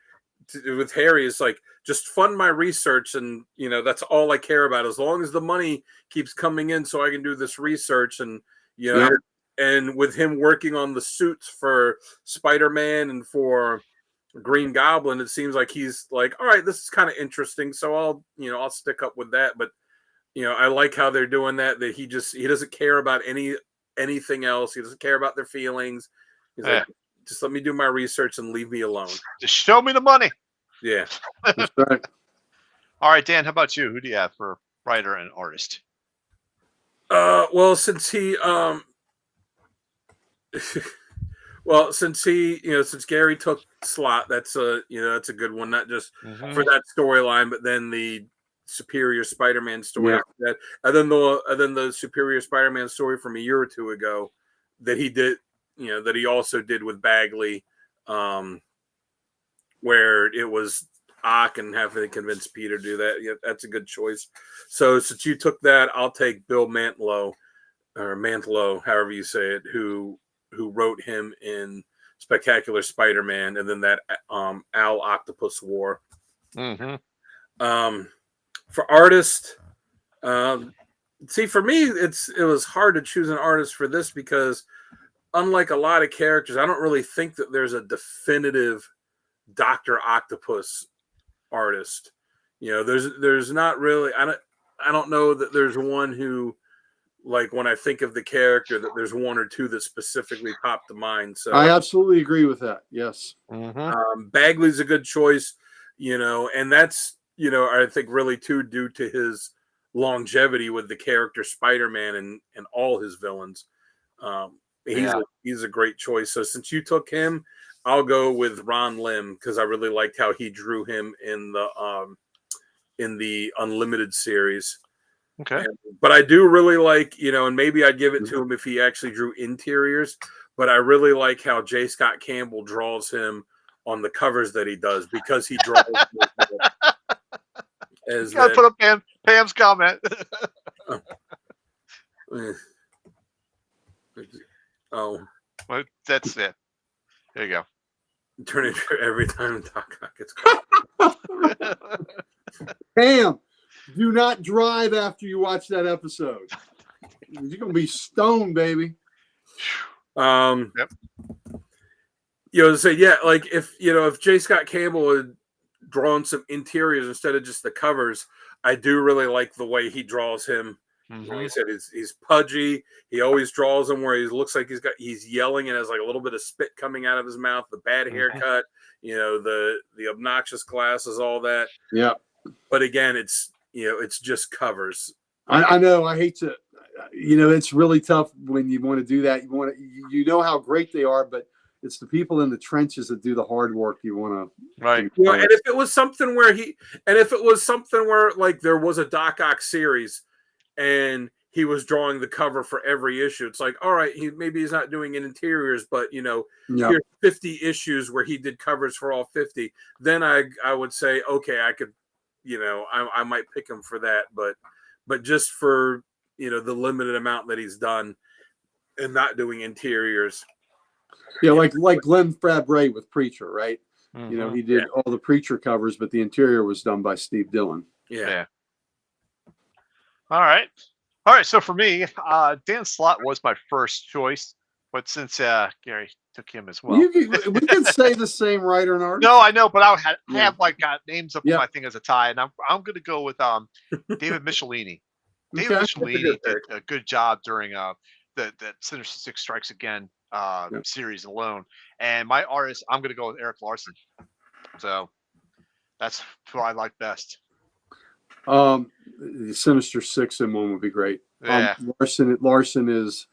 [SPEAKER 3] with Harry, it's like, just fund my research, and that's all I care about, as long as the money keeps coming in so I can do this research. And and with him working on the suits for Spider-Man and for Green Goblin, it seems like he's like, all right, this is kind of interesting, so I'll stick up with that. But I like how they're doing that he doesn't care about anything else. He doesn't care about their feelings. He's like, just let me do my research and leave me alone.
[SPEAKER 1] Just show me the money.
[SPEAKER 3] Yeah.
[SPEAKER 2] That's right.
[SPEAKER 1] All right, Dan, how about you? Who do you have for writer and artist?
[SPEAKER 3] Well, since he since Gary took Slot, that's a good one, not just for that storyline, but then the Superior Spider-Man story after that, and then the Superior Spider-Man story from a year or two ago that he did, that he also did with Bagley, where it was Ock and having to convince Peter to do that. Yeah, that's a good choice. So since you took that, I'll take Bill Mantlo, however you say it, who wrote him in Spectacular Spider-Man, and then that Al Octopus War. For artist, see, for me, it was hard to choose an artist for this because unlike a lot of characters, I don't really think that there's a definitive Doctor Octopus artist. There's not really. I don't know that there's one who, like, when I think of the character, that there's one or two that specifically pop to mind. So
[SPEAKER 2] I absolutely agree with that. Yes.
[SPEAKER 3] Bagley's a good choice, and that's, I think really too due to his longevity with the character Spider-Man and all his villains. He's a great choice. So since you took him, I'll go with Ron Lim because I really liked how he drew him in the Unlimited series.
[SPEAKER 1] Okay.
[SPEAKER 3] But I do really like, and maybe I'd give it to him if he actually drew interiors, but I really like how J. Scott Campbell draws him on the covers that he does, because he draws as
[SPEAKER 1] gotta put up Pam's comment.
[SPEAKER 3] Oh,
[SPEAKER 1] well, that's it. There you go.
[SPEAKER 3] Turn it every time Doc Ock gets caught.
[SPEAKER 2] Pam, do not drive after you watch that episode. You're gonna be stoned, baby.
[SPEAKER 1] Yep.
[SPEAKER 3] Like if J. Scott Campbell had drawn some interiors instead of just the covers, I do really like the way he draws him. Like I said, he's pudgy. He always draws him where he looks like he's yelling and has like a little bit of spit coming out of his mouth. The bad haircut, the obnoxious glasses, all that.
[SPEAKER 2] Yeah.
[SPEAKER 3] But again, it's just covers.
[SPEAKER 2] I know. I hate to. It's really tough when you want to do that. You know how great they are, but it's the people in the trenches that do the hard work. You want to,
[SPEAKER 1] right?
[SPEAKER 3] And if it was something where like there was a Doc Ock series, and he was drawing the cover for every issue, it's like, all right, maybe he's not doing it interiors, but here's 50 issues where he did covers for all 50. Then I would say, okay, I could, I might pick him for that, but just for the limited amount that he's done and not doing interiors.
[SPEAKER 2] Yeah, like Glenn Fabray with Preacher, right? He did all the Preacher covers, but the interior was done by Steve Dillon.
[SPEAKER 3] Yeah.
[SPEAKER 1] All right. So for me, Dan Slott was my first choice, but since Gary took him as well,
[SPEAKER 2] we can say the same writer and artist.
[SPEAKER 1] No, I know, but I have got names up on my thing as a tie, and I'm going to go with David Michelini. David Michelini did a good job during the Sinister Six Strikes Again series alone, and my artist, I'm going to go with Eric Larson. So that's who I like best.
[SPEAKER 2] The Sinister Six in one would be great.
[SPEAKER 1] Yeah.
[SPEAKER 2] Larson is,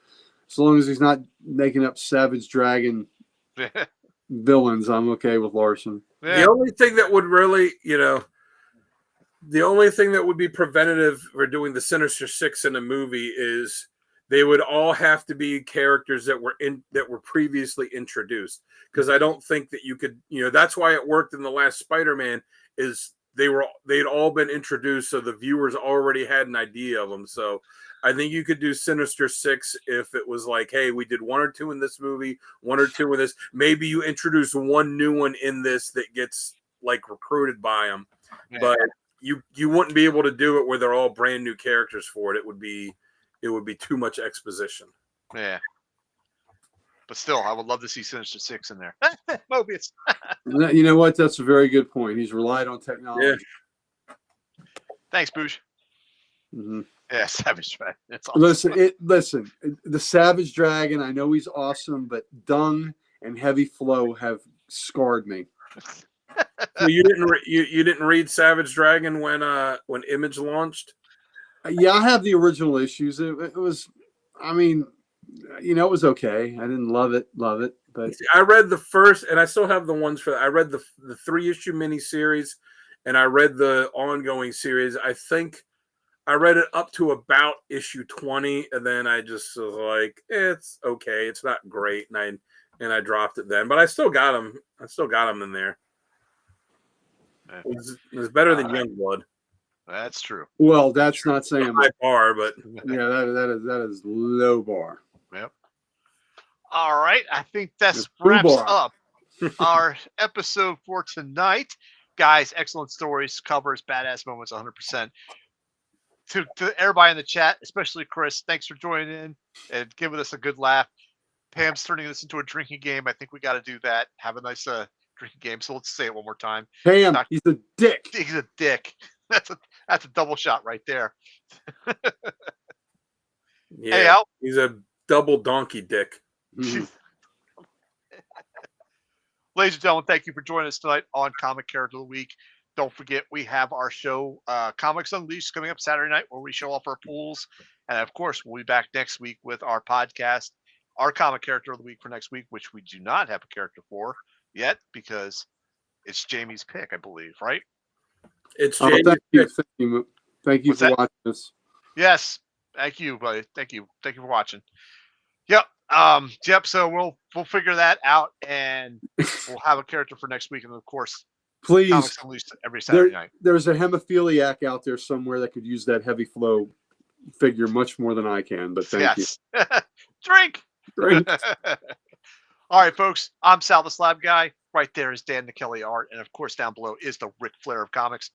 [SPEAKER 2] as long as he's not making up Savage Dragon villains, I'm okay with Larson.
[SPEAKER 1] Yeah.
[SPEAKER 3] The only thing that would really, the only thing that would be preventative for doing the Sinister Six in a movie is they would all have to be characters that were previously introduced. Because I don't think that you could, that's why it worked in the last Spider-Man, is they'd all been introduced, so the viewers already had an idea of them. So I think you could do Sinister Six if it was like, hey, we did one or two in this movie, one or two in this. Maybe you introduce one new one in this that gets like recruited by them, but you wouldn't be able to do it where they're all brand new characters for it. It would be too much exposition.
[SPEAKER 1] Yeah. But still, I would love to see Sinister Six in there. Mobius.
[SPEAKER 2] You know what? That's a very good point. He's relied on technology.
[SPEAKER 3] Yeah.
[SPEAKER 1] Thanks, Boosh.
[SPEAKER 2] Mm-hmm.
[SPEAKER 1] Yeah, Savage Dragon. That's awesome.
[SPEAKER 2] Listen. The Savage Dragon. I know he's awesome, but Dung and Heavy Flow have scarred me.
[SPEAKER 3] So you didn't read Savage Dragon when Image launched?
[SPEAKER 2] Yeah, I have the original issues. It was, I mean, it was okay. I didn't love it, but
[SPEAKER 3] I read the first, and I still have the ones for that. I read the 3-issue miniseries, and I read the ongoing series. I think I read it up to about issue 20, and then I just was like, it's okay. It's not great, and I dropped it then. But I still got them. In there. It was better than Youngblood.
[SPEAKER 1] That's true.
[SPEAKER 2] Well, that's not saying
[SPEAKER 3] high bar, but
[SPEAKER 2] yeah, that is low bar.
[SPEAKER 1] Yep. All right, I think that wraps up our episode for tonight, guys. Excellent stories, covers, badass moments, 100%. To everybody in the chat, especially Chris, thanks for joining in and giving us a good laugh. Pam's turning this into a drinking game. I think we got to do that. Have a nice drinking game. So let's say it one more time.
[SPEAKER 2] Pam, he's a dick.
[SPEAKER 1] He's a dick. That's a double shot right there.
[SPEAKER 3] Yeah,
[SPEAKER 1] Hey, Al.
[SPEAKER 3] he's a double donkey dick.
[SPEAKER 2] Mhm.
[SPEAKER 1] Ladies and gentlemen, thank you for joining us tonight on Comic Character of the Week. Don't forget, we have our show, Comics Unleashed, coming up Saturday night, where we show off our pools. And of course, we'll be back next week with our podcast, our Comic Character of the Week for next week, which we do not have a character for yet because it's Jamie's pick, I believe, right?
[SPEAKER 3] It's
[SPEAKER 2] Oh,
[SPEAKER 3] Jamie's
[SPEAKER 2] thank you.
[SPEAKER 3] pick.
[SPEAKER 2] Thank you
[SPEAKER 1] What's
[SPEAKER 2] for
[SPEAKER 1] that?
[SPEAKER 2] watching this.
[SPEAKER 1] Yes. Thank you, buddy. Thank you. Thank you for watching. Yep. Yep. So we'll figure that out, and we'll have a character for next week, and of course,
[SPEAKER 2] Please,
[SPEAKER 1] Comics Unleashed every Saturday night.
[SPEAKER 2] there's a hemophiliac out there somewhere that could use that heavy flow figure much more than I can. But thank you.
[SPEAKER 1] Drink.
[SPEAKER 2] Drink.
[SPEAKER 1] All right, folks. I'm Sal the Slab Guy. Right there is Dan the Kelly Art, and of course, down below is the Ric Flair of comics.